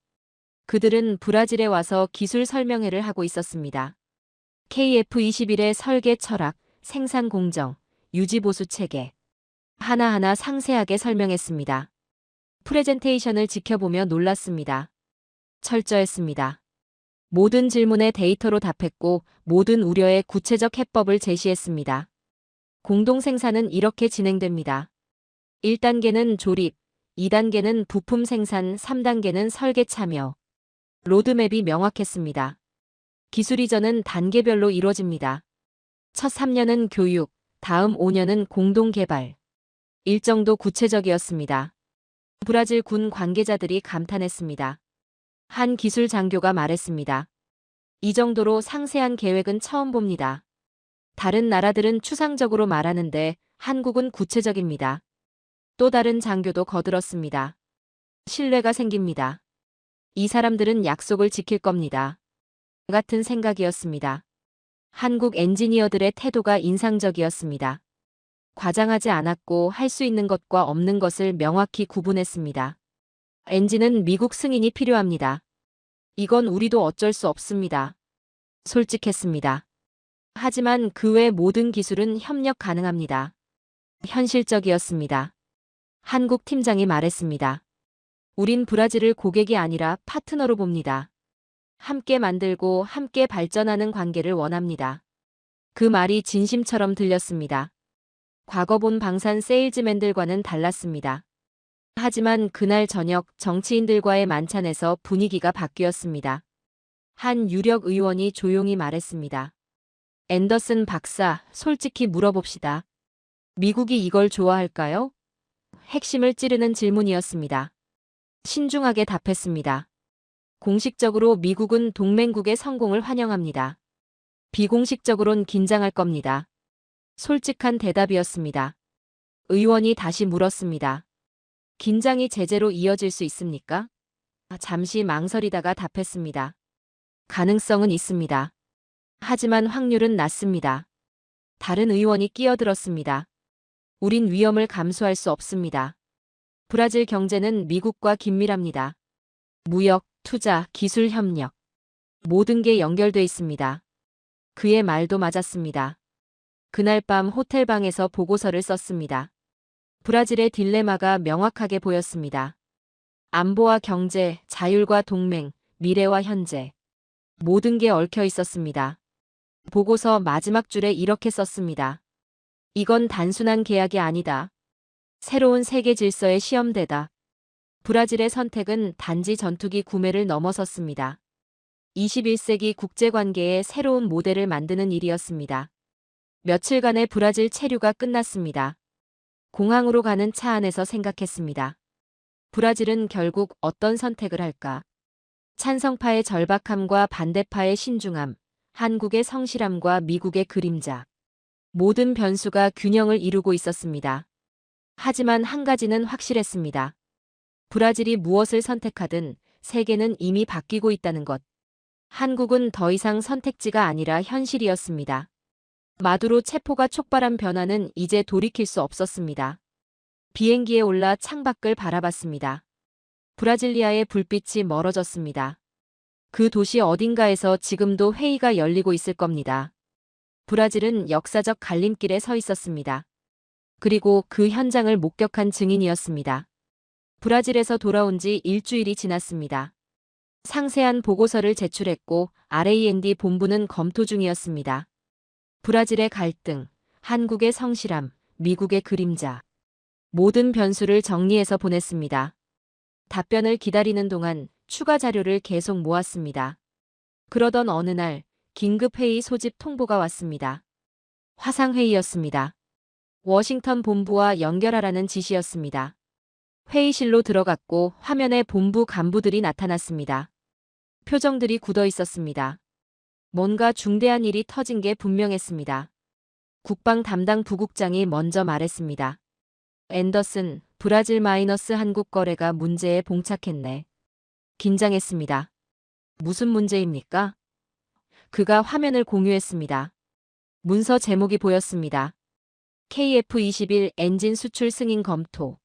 그들은 브라질에 와서 기술 설명회를 하고 있었습니다. KF-21의 설계 철학, 생산 공정, 유지 보수 체계. 하나하나 상세하게 설명했습니다. 프레젠테이션을 지켜보며 놀랐습니다. 철저했습니다. 모든 질문에 데이터로 답했고 모든 우려에 구체적 해법을 제시했습니다. 공동 생산은 이렇게 진행됩니다. 1단계는 조립, 2단계는 부품 생산, 3단계는 설계 참여. 로드맵이 명확했습니다. 기술 이전은 단계별로 이루어집니다. 첫 3년은 교육, 다음 5년은 공동 개발. 일정도 구체적이었습니다. 브라질 군 관계자들이 감탄했습니다. 한 기술 장교가 말했습니다. 이 정도로 상세한 계획은 처음 봅니다. 다른 나라들은 추상적으로 말하는데 한국은 구체적입니다. 또 다른 장교도 거들었습니다. 신뢰가 생깁니다. 이 사람들은 약속을 지킬 겁니다. 같은 생각이었습니다. 한국 엔지니어들의 태도가 인상적이었습니다. 과장하지 않았고 할 수 있는 것과 없는 것을 명확히 구분했습니다. 엔진은 미국 승인이 필요합니다. 이건 우리도 어쩔 수 없습니다. 솔직했습니다. 하지만 그 외 모든 기술은 협력 가능합니다. 현실적이었습니다. 한국 팀장이 말했습니다. 우린 브라질을 고객이 아니라 파트너로 봅니다. 함께 만들고 함께 발전하는 관계를 원합니다. 그 말이 진심처럼 들렸습니다. 과거 본 방산 세일즈맨들과는 달랐습니다. 하지만 그날 저녁 정치인들과의 만찬에서 분위기가 바뀌었습니다. 한 유력 의원이 조용히 말했습니다. 앤더슨 박사, 솔직히 물어봅시다. 미국이 이걸 좋아할까요? 핵심을 찌르는 질문이었습니다. 신중하게 답했습니다. 공식적으로 미국은 동맹국의 성공을 환영합니다. 비공식적으론 긴장할 겁니다. 솔직한 대답이었습니다. 의원이 다시 물었습니다. 긴장이 제재로 이어질 수 있습니까? 잠시 망설이다가 답했습니다. 가능성은 있습니다. 하지만 확률은 낮습니다. 다른 의원이 끼어들었습니다. 우린 위험을 감수할 수 없습니다. 브라질 경제는 미국과 긴밀합니다. 무역, 투자, 기술 협력. 모든 게 연결돼 있습니다. 그의 말도 맞았습니다. 그날 밤 호텔방에서 보고서를 썼습니다. 브라질의 딜레마가 명확하게 보였습니다. 안보와 경제, 자율과 동맹, 미래와 현재. 모든 게 얽혀 있었습니다. 보고서 마지막 줄에 이렇게 썼습니다. 이건 단순한 계약이 아니다. 새로운 세계 질서의 시험대다. 브라질의 선택은 단지 전투기 구매를 넘어섰습니다. 21세기 국제관계의 새로운 모델을 만드는 일이었습니다. 며칠간의 브라질 체류가 끝났습니다. 공항으로 가는 차 안에서 생각했습니다. 브라질은 결국 어떤 선택을 할까? 찬성파의 절박함과 반대파의 신중함, 한국의 성실함과 미국의 그림자. 모든 변수가 균형을 이루고 있었습니다. 하지만 한 가지는 확실했습니다. 브라질이 무엇을 선택하든 세계는 이미 바뀌고 있다는 것. 한국은 더 이상 선택지가 아니라 현실이었습니다. 마두로 체포가 촉발한 변화는 이제 돌이킬 수 없었습니다. 비행기에 올라 창밖을 바라봤습니다. 브라질리아의 불빛이 멀어졌습니다. 그 도시 어딘가에서 지금도 회의가 열리고 있을 겁니다. 브라질은 역사적 갈림길에 서 있었습니다. 그리고 그 현장을 목격한 증인이었습니다. 브라질에서 돌아온 지 일주일이 지났습니다. 상세한 보고서를 제출했고 R&D 본부는 검토 중이었습니다. 브라질의 갈등, 한국의 성실함, 미국의 그림자. 모든 변수를 정리해서 보냈습니다. 답변을 기다리는 동안 추가 자료를 계속 모았습니다. 그러던 어느 날 긴급회의 소집 통보가 왔습니다. 화상회의였습니다. 워싱턴 본부와 연결하라는 지시였습니다. 회의실로 들어갔고 화면에 본부 간부들이 나타났습니다. 표정들이 굳어 있었습니다. 뭔가 중대한 일이 터진 게 분명했습니다. 국방 담당 부국장이 먼저 말했습니다. 앤더슨, 브라질 마이너스 한국 거래가 문제에 봉착했네. 긴장했습니다. 무슨 문제입니까? 그가 화면을 공유했습니다. 문서 제목이 보였습니다. KF-21 엔진 수출 승인 검토.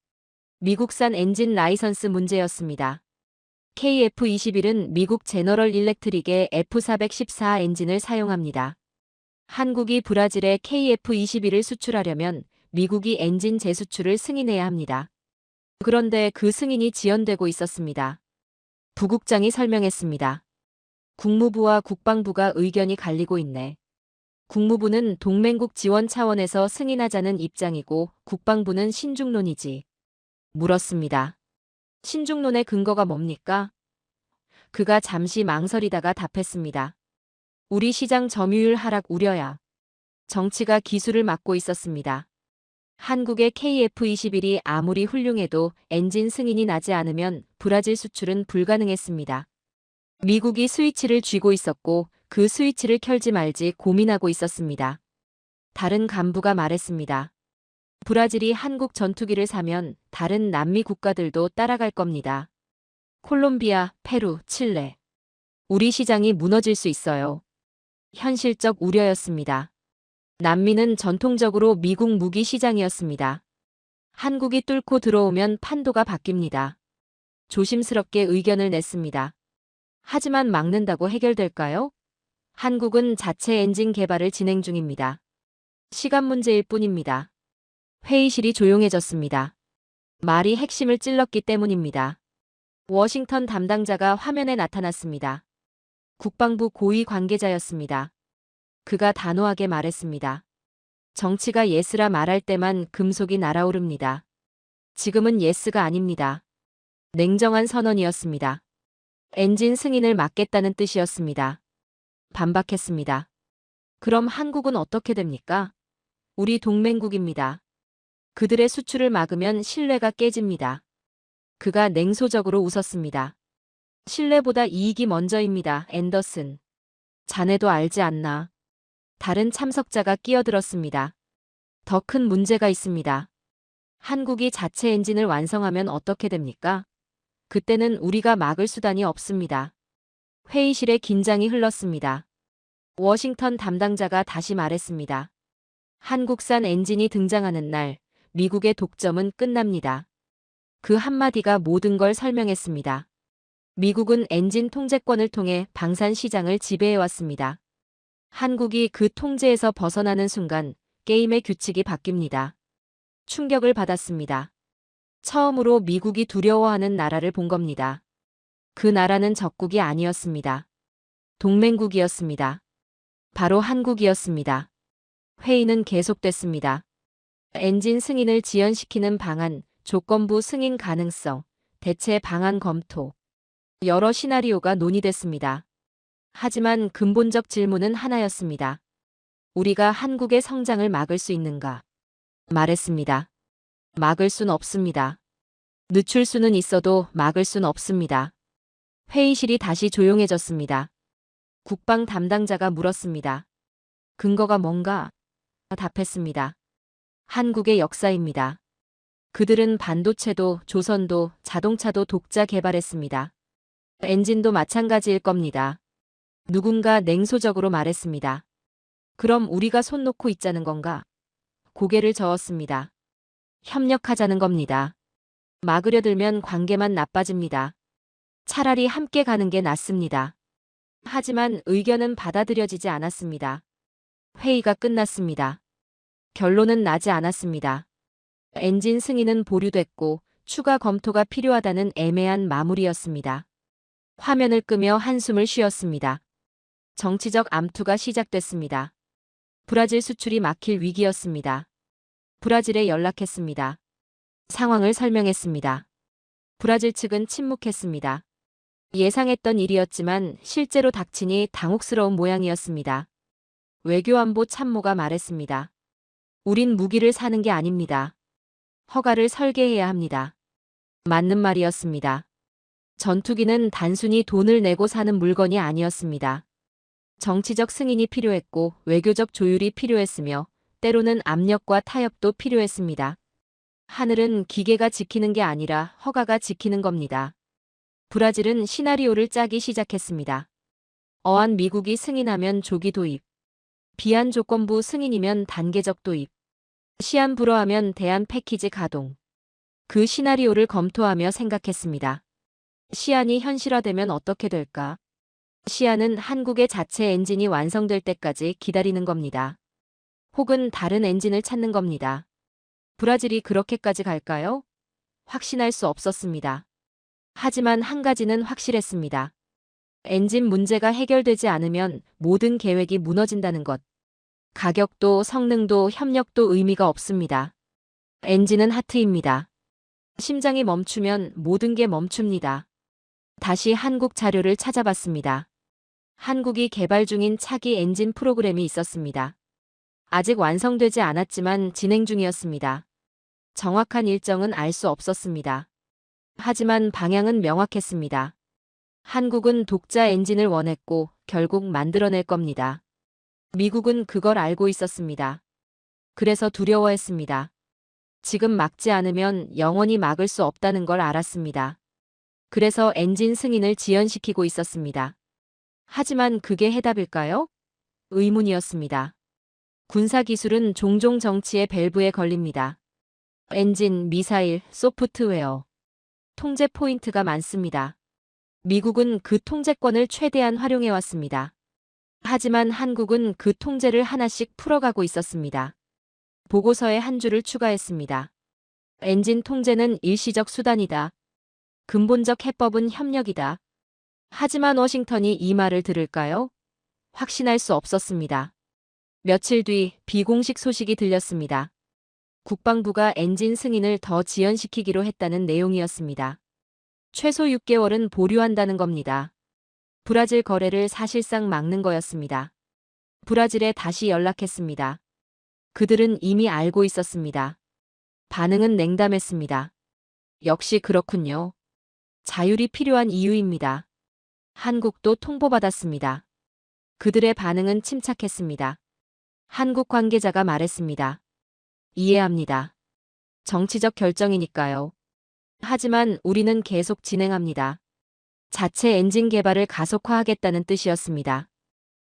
미국산 엔진 라이선스 문제였습니다. KF-21은 미국 제너럴 일렉트릭의 F414 엔진을 사용합니다. 한국이 브라질에 KF-21을 수출하려면 미국이 엔진 재수출을 승인해야 합니다. 그런데 그 승인이 지연되고 있었습니다. 부국장이 설명했습니다. 국무부와 국방부가 의견이 갈리고 있네. 국무부는 동맹국 지원 차원에서 승인하자는 입장이고 국방부는 신중론이지. 물었습니다. 신중론의 근거가 뭡니까? 그가 잠시 망설이다가 답했습니다. 우리 시장 점유율 하락 우려야. 정치가 기술을 막고 있었습니다. 한국의 KF-21이 아무리 훌륭해도 엔진 승인이 나지 않으면 브라질 수출은 불가능했습니다. 미국이 스위치를 쥐고 있었고 그 스위치를 켤지 말지 고민하고 있었습니다. 다른 간부가 말했습니다. 브라질이 한국 전투기를 사면 다른 남미 국가들도 따라갈 겁니다. 콜롬비아, 페루, 칠레. 우리 시장이 무너질 수 있어요. 현실적 우려였습니다. 남미는 전통적으로 미국 무기 시장이었습니다. 한국이 뚫고 들어오면 판도가 바뀝니다. 조심스럽게 의견을 냈습니다. 하지만 막는다고 해결될까요? 한국은 자체 엔진 개발을 진행 중입니다. 시간 문제일 뿐입니다. 회의실이 조용해졌습니다. 말이 핵심을 찔렀기 때문입니다. 워싱턴 담당자가 화면에 나타났습니다. 국방부 고위 관계자였습니다. 그가 단호하게 말했습니다. 정치가 예스라 말할 때만 금속이 날아오릅니다. 지금은 예스가 아닙니다. 냉정한 선언이었습니다. 엔진 승인을 막겠다는 뜻이었습니다. 반박했습니다. 그럼 한국은 어떻게 됩니까? 우리 동맹국입니다. 그들의 수출을 막으면 신뢰가 깨집니다. 그가 냉소적으로 웃었습니다. 신뢰보다 이익이 먼저입니다, 앤더슨. 자네도 알지 않나? 다른 참석자가 끼어들었습니다. 더 큰 문제가 있습니다. 한국이 자체 엔진을 완성하면 어떻게 됩니까? 그때는 우리가 막을 수단이 없습니다. 회의실에 긴장이 흘렀습니다. 워싱턴 담당자가 다시 말했습니다. 한국산 엔진이 등장하는 날, 미국의 독점은 끝납니다. 그 한마디가 모든 걸 설명했습니다. 미국은 엔진 통제권을 통해 방산 시장을 지배해왔습니다. 한국이 그 통제에서 벗어나는 순간 게임의 규칙이 바뀝니다. 충격을 받았습니다. 처음으로 미국이 두려워하는 나라를 본 겁니다. 그 나라는 적국이 아니었습니다. 동맹국이었습니다. 바로 한국이었습니다. 회의는 계속됐습니다. 엔진 승인을 지연시키는 방안, 조건부 승인 가능성, 대체 방안 검토. 여러 시나리오가 논의됐습니다. 하지만 근본적 질문은 하나였습니다. 우리가 한국의 성장을 막을 수 있는가? 말했습니다. 막을 순 없습니다. 늦출 수는 있어도 막을 순 없습니다. 회의실이 다시 조용해졌습니다. 국방 담당자가 물었습니다. 근거가 뭔가? 답했습니다. 한국의 역사입니다. 그들은 반도체도 조선도 자동차도 독자 개발했습니다. 엔진도 마찬가지일 겁니다. 누군가 냉소적으로 말했습니다. 그럼 우리가 손 놓고 있자는 건가? 고개를 저었습니다. 협력하자는 겁니다. 막으려 들면 관계만 나빠집니다. 차라리 함께 가는 게 낫습니다. 하지만 의견은 받아들여지지 않았습니다. 회의가 끝났습니다. 결론은 나지 않았습니다. 엔진 승인은 보류됐고 추가 검토가 필요하다는 애매한 마무리였습니다. 화면을 끄며 한숨을 쉬었습니다. 정치적 암투가 시작됐습니다. 브라질 수출이 막힐 위기였습니다. 브라질에 연락했습니다. 상황을 설명했습니다. 브라질 측은 침묵했습니다. 예상했던 일이었지만 실제로 닥치니 당혹스러운 모양이었습니다. 외교안보 참모가 말했습니다. 우린 무기를 사는 게 아닙니다. 허가를 설계해야 합니다. 맞는 말이었습니다. 전투기는 단순히 돈을 내고 사는 물건이 아니었습니다. 정치적 승인이 필요했고 외교적 조율이 필요했으며 때로는 압력과 타협도 필요했습니다. 하늘은 기계가 지키는 게 아니라 허가가 지키는 겁니다. 브라질은 시나리오를 짜기 시작했습니다. 어한 미국이 승인하면 조기 도입. 비한 조건부 승인이면 단계적 도입. 시안 불허하면 대안 패키지 가동. 그 시나리오를 검토하며 생각했습니다. 시안이 현실화되면 어떻게 될까? 시안은 한국의 자체 엔진이 완성될 때까지 기다리는 겁니다. 혹은 다른 엔진을 찾는 겁니다. 브라질이 그렇게까지 갈까요? 확신할 수 없었습니다. 하지만 한 가지는 확실했습니다. 엔진 문제가 해결되지 않으면 모든 계획이 무너진다는 것. 가격도 성능도 협력도 의미가 없습니다. 엔진은 하트입니다. 심장이 멈추면 모든 게 멈춥니다. 다시 한국 자료를 찾아봤습니다. 한국이 개발 중인 차기 엔진 프로그램이 있었습니다. 아직 완성되지 않았지만 진행 중이었습니다. 정확한 일정은 알 수 없었습니다. 하지만 방향은 명확했습니다. 한국은 독자 엔진을 원했고 결국 만들어낼 겁니다. 미국은 그걸 알고 있었습니다. 그래서 두려워했습니다. 지금 막지 않으면 영원히 막을 수 없다는 걸 알았습니다. 그래서 엔진 승인을 지연시키고 있었습니다. 하지만 그게 해답일까요? 의문이었습니다. 군사기술은 종종 정치의 밸브에 걸립니다. 엔진, 미사일, 소프트웨어. 통제 포인트가 많습니다. 미국은 그 통제권을 최대한 활용해왔습니다. 하지만 한국은 그 통제를 하나씩 풀어가고 있었습니다. 보고서에 한 줄을 추가했습니다. 엔진 통제는 일시적 수단이다. 근본적 해법은 협력이다. 하지만 워싱턴이 이 말을 들을까요? 확신할 수 없었습니다. 며칠 뒤 비공식 소식이 들렸습니다. 국방부가 엔진 승인을 더 지연시키기로 했다는 내용이었습니다. 최소 6개월은 보류한다는 겁니다. 브라질 거래를 사실상 막는 거였습니다. 브라질에 다시 연락했습니다. 그들은 이미 알고 있었습니다. 반응은 냉담했습니다. 역시 그렇군요. 자율이 필요한 이유입니다. 한국도 통보받았습니다. 그들의 반응은 침착했습니다. 한국 관계자가 말했습니다. 이해합니다. 정치적 결정이니까요. 하지만 우리는 계속 진행합니다. 자체 엔진 개발을 가속화하겠다는 뜻이었습니다.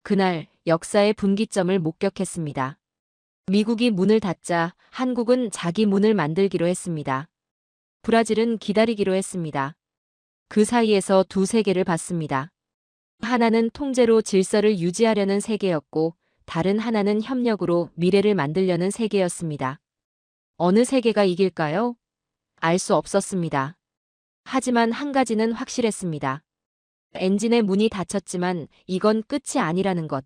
그날 역사의 분기점을 목격했습니다. 미국이 문을 닫자 한국은 자기 문을 만들기로 했습니다. 브라질은 기다리기로 했습니다. 그 사이에서 두 세계를 봤습니다. 하나는 통제로 질서를 유지하려는 세계였고 다른 하나는 협력으로 미래를 만들려는 세계였습니다. 어느 세계가 이길까요? 알 수 없었습니다. 하지만 한 가지는 확실했습니다. 엔진의 문이 닫혔지만 이건 끝이 아니라는 것.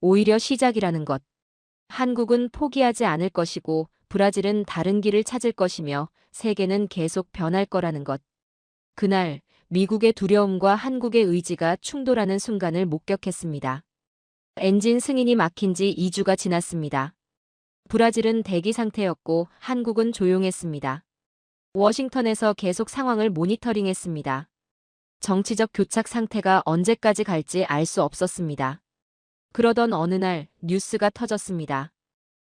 오히려 시작이라는 것. 한국은 포기하지 않을 것이고 브라질은 다른 길을 찾을 것이며 세계는 계속 변할 거라는 것. 그날 미국의 두려움과 한국의 의지가 충돌하는 순간을 목격했습니다. 엔진 승인이 막힌 지 2주가 지났습니다. 브라질은 대기 상태였고 한국은 조용했습니다. 워싱턴에서 계속 상황을 모니터링했습니다. 정치적 교착 상태가 언제까지 갈지 알 수 없었습니다. 그러던 어느 날 뉴스가 터졌습니다.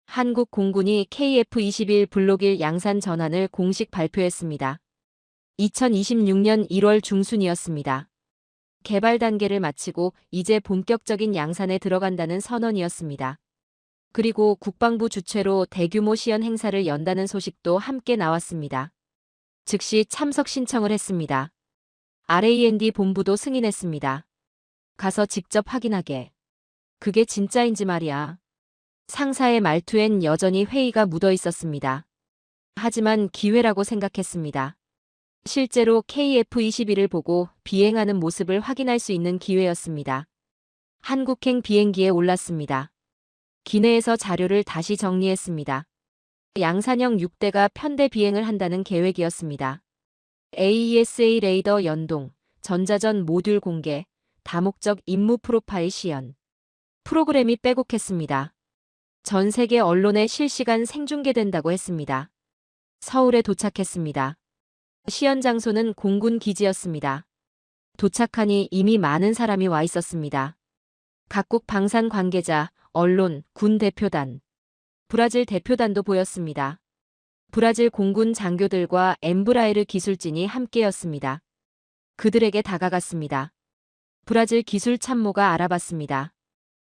한국 공군이 KF-21 블록1 양산 전환을 공식 발표했습니다. 2026년 1월 중순이었습니다. 개발 단계를 마치고 이제 본격적인 양산에 들어간다는 선언이었습니다. 그리고 국방부 주최로 대규모 시연 행사를 연다는 소식도 함께 나왔습니다. 즉시 참석 신청을 했습니다. RAND 본부도 승인했습니다. 가서 직접 확인하게. 그게 진짜인지 말이야. 상사의 말투엔 여전히 회의가 묻어 있었습니다. 하지만 기회라고 생각했습니다. 실제로 KF-21을 보고 비행하는 모습을 확인할 수 있는 기회였습니다. 한국행 비행기에 올랐습니다. 기내에서 자료를 다시 정리했습니다. 양산형 6대가 편대 비행을 한다는 계획이었습니다. AESA 레이더 연동, 전자전 모듈 공개, 다목적 임무 프로파일 시연. 프로그램이 빼곡했습니다. 전 세계 언론에 실시간 생중계된다고 했습니다. 서울에 도착했습니다. 시연 장소는 공군 기지였습니다. 도착하니 이미 많은 사람이 와 있었습니다. 각국 방산 관계자, 언론, 군 대표단, 브라질 대표단도 보였습니다. 브라질 공군 장교들과 엠브라에르 기술진이 함께였습니다. 그들에게 다가갔습니다. 브라질 기술 참모가 알아봤습니다.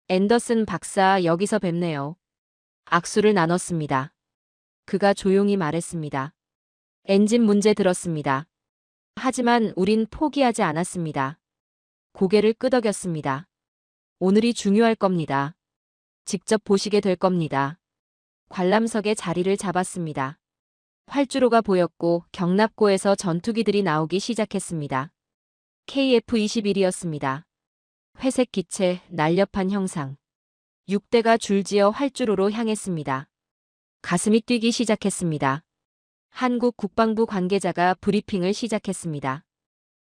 앤더슨 박사 여기서 뵙네요. 악수를 나눴습니다. 그가 조용히 말했습니다. 엔진 문제 들었습니다. 하지만 우린 포기하지 않았습니다. 고개를 끄덕였습니다. 오늘이 중요할 겁니다. 직접 보시게 될 겁니다. 관람석에 자리를 잡았습니다. 활주로가 보였고 경납고에서 전투기들이 나오기 시작했습니다. KF-21이었습니다. 회색 기체, 날렵한 형상. 6대가 줄지어 활주로로 향했습니다. 가슴이 뛰기 시작했습니다. 한국 국방부 관계자가 브리핑을 시작했습니다.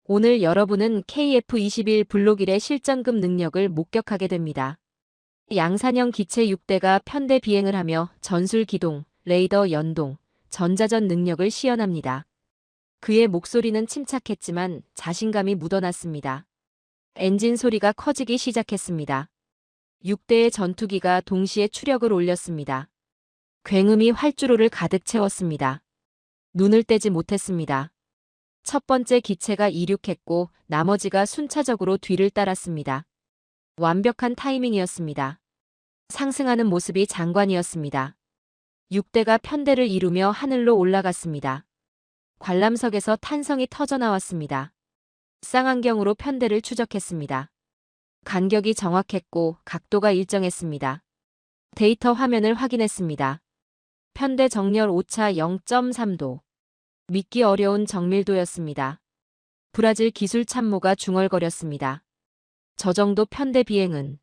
오늘 여러분은 KF-21 블록 1의 실전급 능력을 목격하게 됩니다. 양산형 기체 6대가 편대 비행을 하며 전술 기동, 레이더 연동, 전자전 능력을 시연합니다. 그의 목소리는 침착했지만 자신감이 묻어났습니다. 엔진 소리가 커지기 시작했습니다. 6대의 전투기가 동시에 추력을 올렸습니다. 굉음이 활주로를 가득 채웠습니다. 눈을 떼지 못했습니다. 첫 번째 기체가 이륙했고 나머지가 순차적으로 뒤를 따랐습니다. 완벽한 타이밍이었습니다. 상승하는 모습이 장관이었습니다. 6대가 편대를 이루며 하늘로 올라갔습니다. 관람석에서 탄성이 터져나왔습니다. 쌍안경으로 편대를 추적했습니다. 간격이 정확했고 각도가 일정했습니다. 데이터 화면을 확인했습니다. 편대 정렬 오차 0.3도. 믿기 어려운 정밀도였습니다. 브라질 기술 참모가 중얼거렸습니다. 저 정도 편대 비행은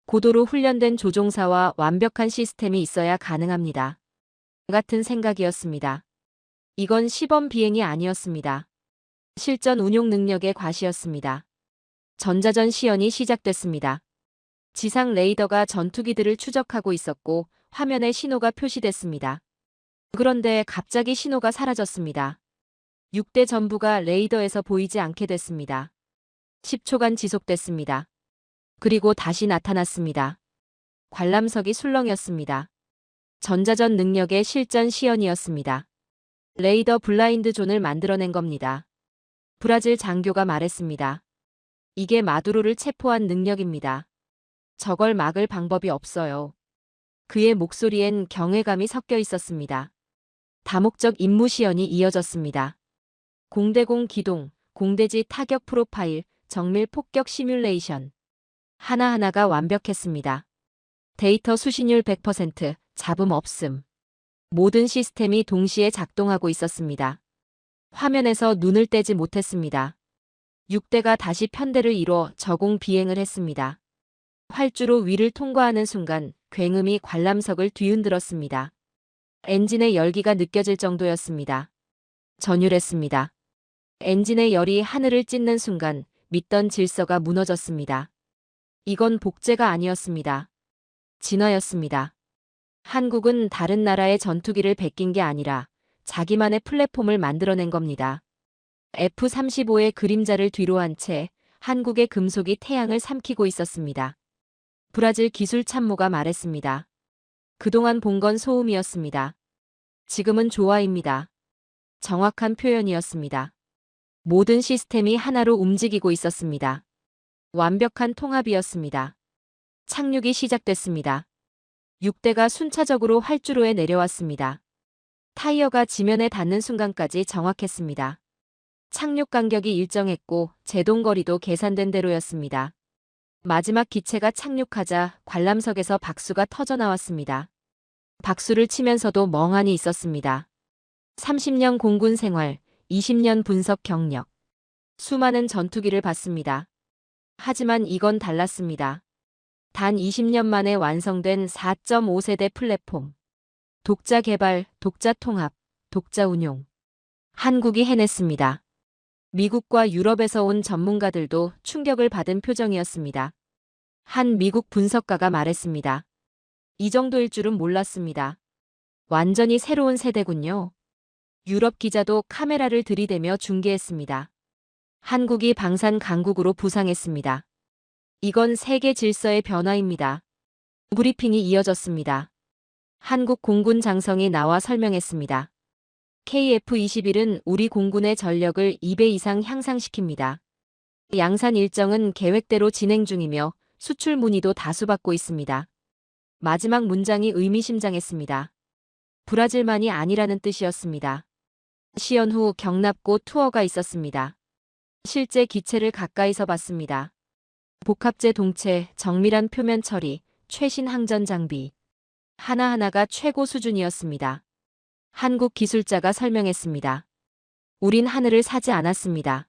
고도로 훈련된 조종사와 완벽한 시스템이 있어야 가능합니다. 같은 생각이었습니다. 이건 시범 비행이 아니었습니다. 실전 운용 능력의 과시였습니다. 전자전 시연이 시작됐습니다. 지상 레이더가 전투기들을 추적하고 있었고 화면에 신호가 표시됐습니다. 그런데 갑자기 신호가 사라졌습니다. 6대 전부가 레이더에서 보이지 않게 됐습니다. 10초간 지속됐습니다. 그리고 다시 나타났습니다. 관람석이 술렁였습니다. 전자전 능력의 실전 시연이었습니다. 레이더 블라인드 존을 만들어낸 겁니다. 브라질 장교가 말했습니다. 이게 마두로를 체포한 능력입니다. 저걸 막을 방법이 없어요. 그의 목소리엔 경외감이 섞여 있었습니다. 다목적 임무 시연이 이어졌습니다. 공대공 기동, 공대지 타격 프로파일, 정밀 폭격 시뮬레이션. 하나하나가 완벽했습니다. 데이터 수신율 100%, 잡음 없음. 모든 시스템이 동시에 작동하고 있었습니다. 화면에서 눈을 떼지 못했습니다. 6대가 다시 편대를 이뤄 저공 비행을 했습니다. 활주로 위를 통과하는 순간 굉음이 관람석을 뒤흔들었습니다. 엔진의 열기가 느껴질 정도였습니다. 전율했습니다. 엔진의 열이 하늘을 찢는 순간 믿던 질서가 무너졌습니다. 이건 복제가 아니었습니다. 진화였습니다. 한국은 다른 나라의 전투기를 베낀 게 아니라 자기만의 플랫폼을 만들어낸 겁니다. F-35의 그림자를 뒤로 한 채 한국의 금속이 태양을 삼키고 있었습니다. 브라질 기술 참모가 말했습니다. 그동안 본 건 소음이었습니다. 지금은 조화입니다. 정확한 표현이었습니다. 모든 시스템이 하나로 움직이고 있었습니다. 완벽한 통합이었습니다. 착륙이 시작됐습니다. 6대가 순차적으로 활주로에 내려왔습니다. 타이어가 지면에 닿는 순간까지 정확했습니다. 착륙 간격이 일정했고 제동거리도 계산된 대로였습니다. 마지막 기체가 착륙하자 관람석에서 박수가 터져 나왔습니다. 박수를 치면서도 멍하니 있었습니다. 30년 공군 생활, 20년 분석 경력. 수많은 전투기를 봤습니다. 하지만 이건 달랐습니다. 단 20년 만에 완성된 4.5세대 플랫폼. 독자 개발, 독자 통합, 독자 운용. 한국이 해냈습니다. 미국과 유럽에서 온 전문가들도 충격을 받은 표정이었습니다. 한 미국 분석가가 말했습니다. 이 정도일 줄은 몰랐습니다. 완전히 새로운 세대군요. 유럽 기자도 카메라를 들이대며 중계했습니다. 한국이 방산 강국으로 부상했습니다. 이건 세계 질서의 변화입니다. 브리핑이 이어졌습니다. 한국 공군 장성이 나와 설명했습니다. KF-21은 우리 공군의 전력을 2배 이상 향상시킵니다. 양산 일정은 계획대로 진행 중이며 수출 문의도 다수 받고 있습니다. 마지막 문장이 의미심장했습니다. 브라질만이 아니라는 뜻이었습니다. 시연 후 경납고 투어가 있었습니다. 실제 기체를 가까이서 봤습니다. 복합재 동체, 정밀한 표면 처리, 최신 항전 장비. 하나하나가 최고 수준이었습니다. 한국 기술자가 설명했습니다. 우린 하늘을 사지 않았습니다.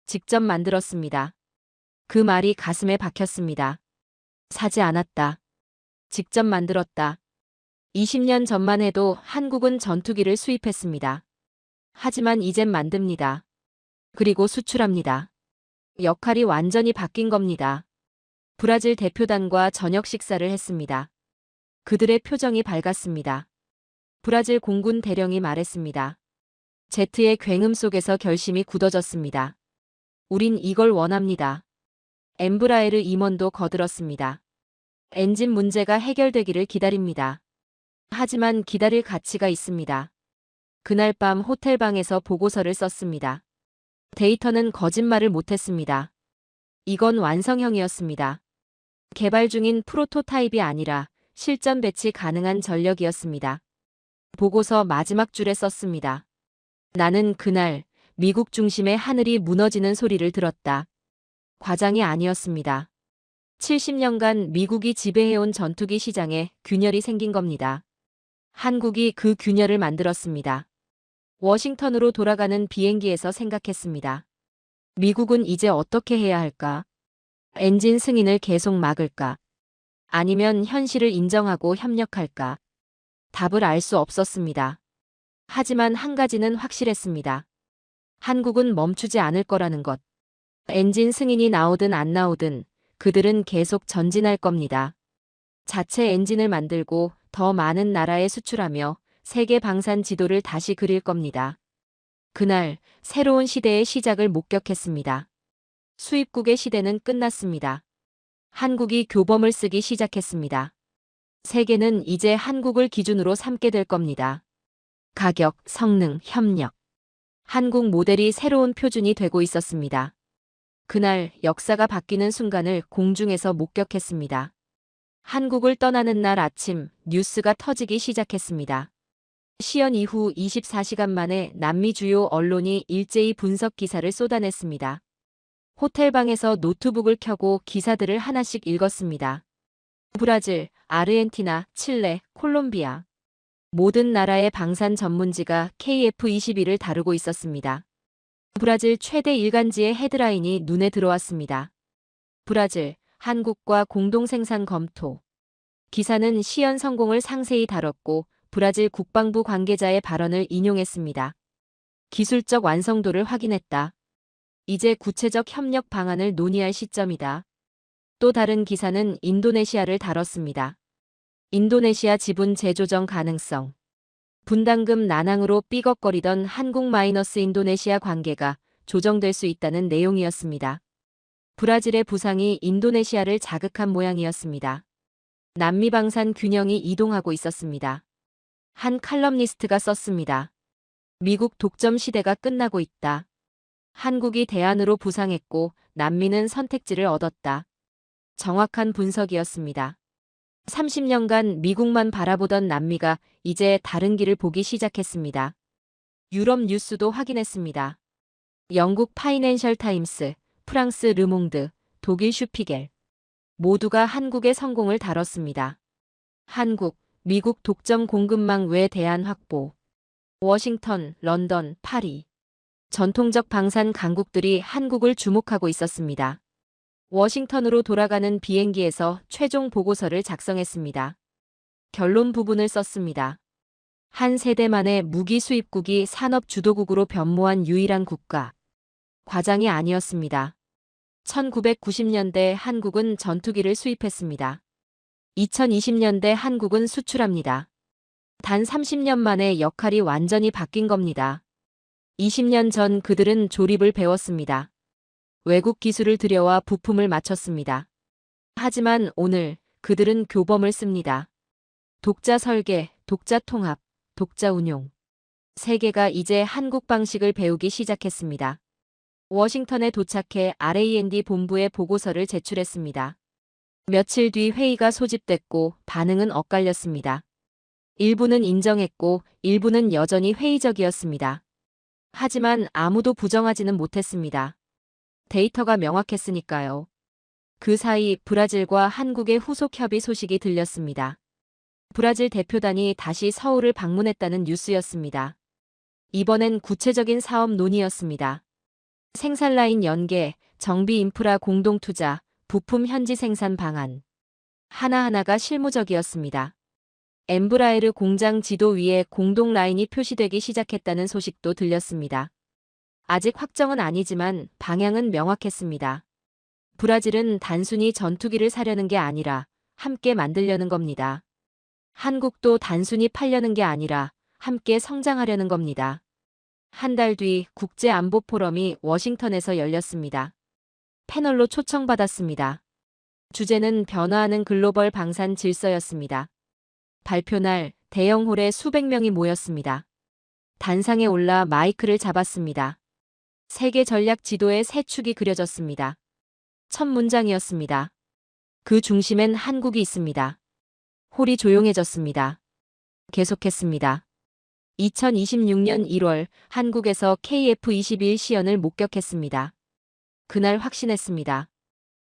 직접 만들었습니다. 그 말이 가슴에 박혔습니다. 사지 않았다. 직접 만들었다. 20년 전만 해도 한국은 전투기를 수입했습니다. 하지만 이젠 만듭니다. 그리고 수출합니다. 역할이 완전히 바뀐 겁니다. 브라질 대표단과 저녁 식사를 했습니다. 그들의 표정이 밝았습니다. 브라질 공군 대령이 말했습니다. 제트의 굉음 속에서 결심이 굳어졌습니다. 우린 이걸 원합니다. 엠브라에르 임원도 거들었습니다. 엔진 문제가 해결되기를 기다립니다. 하지만 기다릴 가치가 있습니다. 그날 밤 호텔방에서 보고서를 썼습니다. 데이터는 거짓말을 못했습니다. 이건 완성형이었습니다. 개발 중인 프로토타입이 아니라 실전 배치 가능한 전력이었습니다. 보고서 마지막 줄에 썼습니다. 나는 그날 미국 중심의 하늘이 무너지는 소리를 들었다. 과장이 아니었습니다. 70년간 미국이 지배해온 전투기 시장에 균열이 생긴 겁니다. 한국이 그 균열을 만들었습니다. 워싱턴으로 돌아가는 비행기에서 생각했습니다. 미국은 이제 어떻게 해야 할까? 엔진 승인을 계속 막을까? 아니면 현실을 인정하고 협력할까? 답을 알 수 없었습니다. 하지만 한 가지는 확실했습니다. 한국은 멈추지 않을 거라는 것. 엔진 승인이 나오든 안 나오든 그들은 계속 전진할 겁니다. 자체 엔진을 만들고 더 많은 나라에 수출하며 세계 방산 지도를 다시 그릴 겁니다. 그날 새로운 시대의 시작을 목격했습니다. 수입국의 시대는 끝났습니다. 한국이 교범을 쓰기 시작했습니다. 세계는 이제 한국을 기준으로 삼게 될 겁니다. 가격, 성능, 협력. 한국 모델이 새로운 표준이 되고 있었습니다. 그날 역사가 바뀌는 순간을 공중에서 목격했습니다. 한국을 떠나는 날 아침 뉴스가 터지기 시작했습니다. 시연 이후 24시간 만에 남미 주요 언론이 일제히 분석 기사를 쏟아냈습니다. 호텔방에서 노트북을 켜고 기사들을 하나씩 읽었습니다. 브라질, 아르헨티나, 칠레, 콜롬비아. 모든 나라의 방산 전문지가 KF-21을 다루고 있었습니다. 브라질 최대 일간지의 헤드라인이 눈에 들어왔습니다. 브라질, 한국과 공동 생산 검토. 기사는 시연 성공을 상세히 다뤘고 브라질 국방부 관계자의 발언을 인용했습니다. 기술적 완성도를 확인했다. 이제 구체적 협력 방안을 논의할 시점이다. 또 다른 기사는 인도네시아를 다뤘습니다. 인도네시아 지분 재조정 가능성. 분담금 난항으로 삐걱거리던 한국-인도네시아 관계가 조정될 수 있다는 내용이었습니다. 브라질의 부상이 인도네시아를 자극한 모양이었습니다. 남미 방산 균형이 이동하고 있었습니다. 한 칼럼니스트가 썼습니다. 미국 독점 시대가 끝나고 있다. 한국이 대안으로 부상했고 남미는 선택지를 얻었다. 정확한 분석이었습니다. 30년간 미국만 바라보던 남미가 이제 다른 길을 보기 시작했습니다. 유럽 뉴스도 확인했습니다. 영국 파이낸셜 타임스, 프랑스 르몽드, 독일 슈피겔. 모두가 한국의 성공을 다뤘습니다. 한국, 미국 독점 공급망 외 대안 확보. 워싱턴, 런던, 파리. 전통적 방산 강국들이 한국을 주목하고 있었습니다. 워싱턴으로 돌아가는 비행기에서 최종 보고서를 작성했습니다. 결론 부분을 썼습니다. 한 세대 만에 무기 수입국이 산업 주도국으로 변모한 유일한 국가. 과장이 아니었습니다. 1990년대 한국은 전투기를 수입했습니다. 2020년대 한국은 수출합니다. 단 30년 만에 역할이 완전히 바뀐 겁니다. 20년 전 그들은 조립을 배웠습니다. 외국 기술을 들여와 부품을 맞췄습니다. 하지만 오늘 그들은 교범을 씁니다. 독자 설계, 독자 통합, 독자 운용. 세계가 이제 한국 방식을 배우기 시작했습니다. 워싱턴에 도착해 R&D 본부에 보고서를 제출했습니다. 며칠 뒤 회의가 소집됐고 반응은 엇갈렸습니다. 일부는 인정했고 일부는 여전히 회의적이었습니다. 하지만 아무도 부정하지는 못했습니다. 데이터가 명확했으니까요. 그 사이 브라질과 한국의 후속 협의 소식이 들렸습니다. 브라질 대표단이 다시 서울을 방문했다는 뉴스였습니다. 이번엔 구체적인 사업 논의였습니다. 생산라인 연계, 정비 인프라 공동 투자, 부품 현지 생산 방안. 하나하나가 실무적이었습니다. 엠브라에르 공장 지도 위에 공동 라인이 표시되기 시작했다는 소식도 들렸습니다. 아직 확정은 아니지만 방향은 명확했습니다. 브라질은 단순히 전투기를 사려는 게 아니라 함께 만들려는 겁니다. 한국도 단순히 팔려는 게 아니라 함께 성장하려는 겁니다. 한 달 뒤 국제안보 포럼이 워싱턴에서 열렸습니다. 패널로 초청받았습니다. 주제는 변화하는 글로벌 방산 질서였습니다. 발표 날 대형홀에 수백 명이 모였습니다. 단상에 올라 마이크를 잡았습니다. 세계 전략 지도의 새 축이 그려졌습니다. 첫 문장이었습니다. 그 중심엔 한국이 있습니다. 홀이 조용해졌습니다. 계속했습니다. 2026년 1월 한국에서 KF-21 시연을 목격했습니다. 그날 확신했습니다.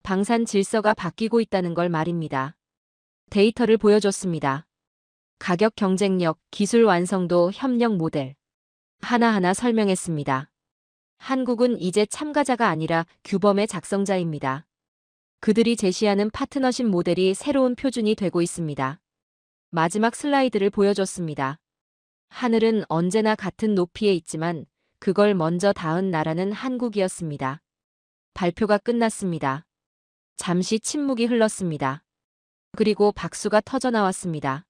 방산 질서가 바뀌고 있다는 걸 말입니다. 데이터를 보여줬습니다. 가격 경쟁력, 기술 완성도, 협력 모델. 하나하나 설명했습니다. 한국은 이제 참가자가 아니라 규범의 작성자입니다. 그들이 제시하는 파트너십 모델이 새로운 표준이 되고 있습니다. 마지막 슬라이드를 보여줬습니다. 하늘은 언제나 같은 높이에 있지만 그걸 먼저 닿은 나라는 한국이었습니다. 발표가 끝났습니다. 잠시 침묵이 흘렀습니다. 그리고 박수가 터져 나왔습니다.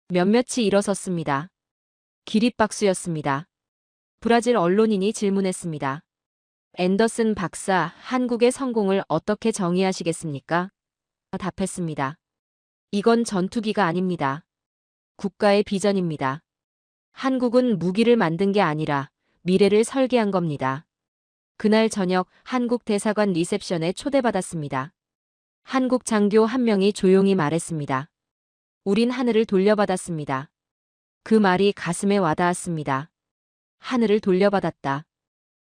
몇몇이 일어섰습니다. 기립박수였습니다. 브라질 언론인이 질문했습니다. 앤더슨 박사, 한국의 성공을 어떻게 정의하시겠습니까? 답했습니다. 이건 전투기가 아닙니다. 국가의 비전입니다. 한국은 무기를 만든 게 아니라 미래를 설계한 겁니다. 그날 저녁 한국 대사관 리셉션에 초대받았습니다. 한국 장교 한 명이 조용히 말했습니다. 우린 하늘을 돌려받았습니다. 그 말이 가슴에 와닿았습니다. 하늘을 돌려받았다.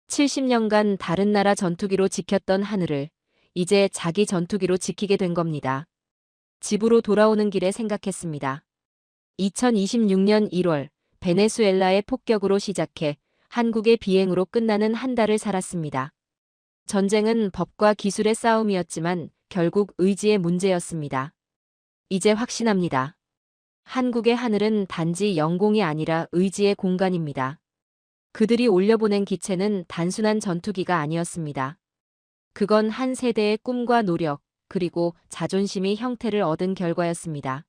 70년간 다른 나라 전투기로 지켰던 하늘을 이제 자기 전투기로 지키게 된 겁니다. 집으로 돌아오는 길에 생각했습니다. 2026년 1월 베네수엘라의 폭격으로 시작해 한국의 비행으로 끝나는 한 달을 살았습니다. 전쟁은 법과 기술의 싸움이었지만 결국 의지의 문제였습니다. 이제 확신합니다. 한국의 하늘은 단지 영공이 아니라 의지의 공간입니다. 그들이 올려보낸 기체는 단순한 전투기가 아니었습니다. 그건 한 세대의 꿈과 노력, 그리고 자존심이 형태를 얻은 결과였습니다.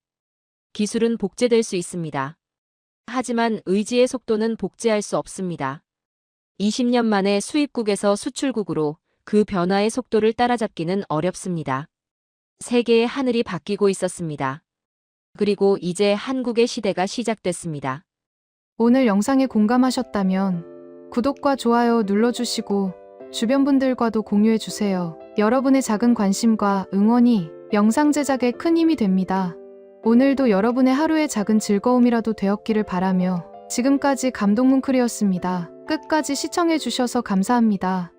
기술은 복제될 수 있습니다. 하지만 의지의 속도는 복제할 수 없습니다. 20년 만에 수입국에서 수출국으로 그 변화의 속도를 따라잡기는 어렵습니다. 세계의 하늘이 바뀌고 있었습니다. 그리고 이제 한국의 시대가 시작됐습니다. 오늘 영상에 공감하셨다면 구독과 좋아요 눌러주시고 주변 분들과도 공유해주세요. 여러분의 작은 관심과 응원이 영상 제작에 큰 힘이 됩니다. 오늘도 여러분의 하루의 작은 즐거움이라도 되었기를 바라며 지금까지 감동뭉클이었습니다. 끝까지 시청해주셔서 감사합니다.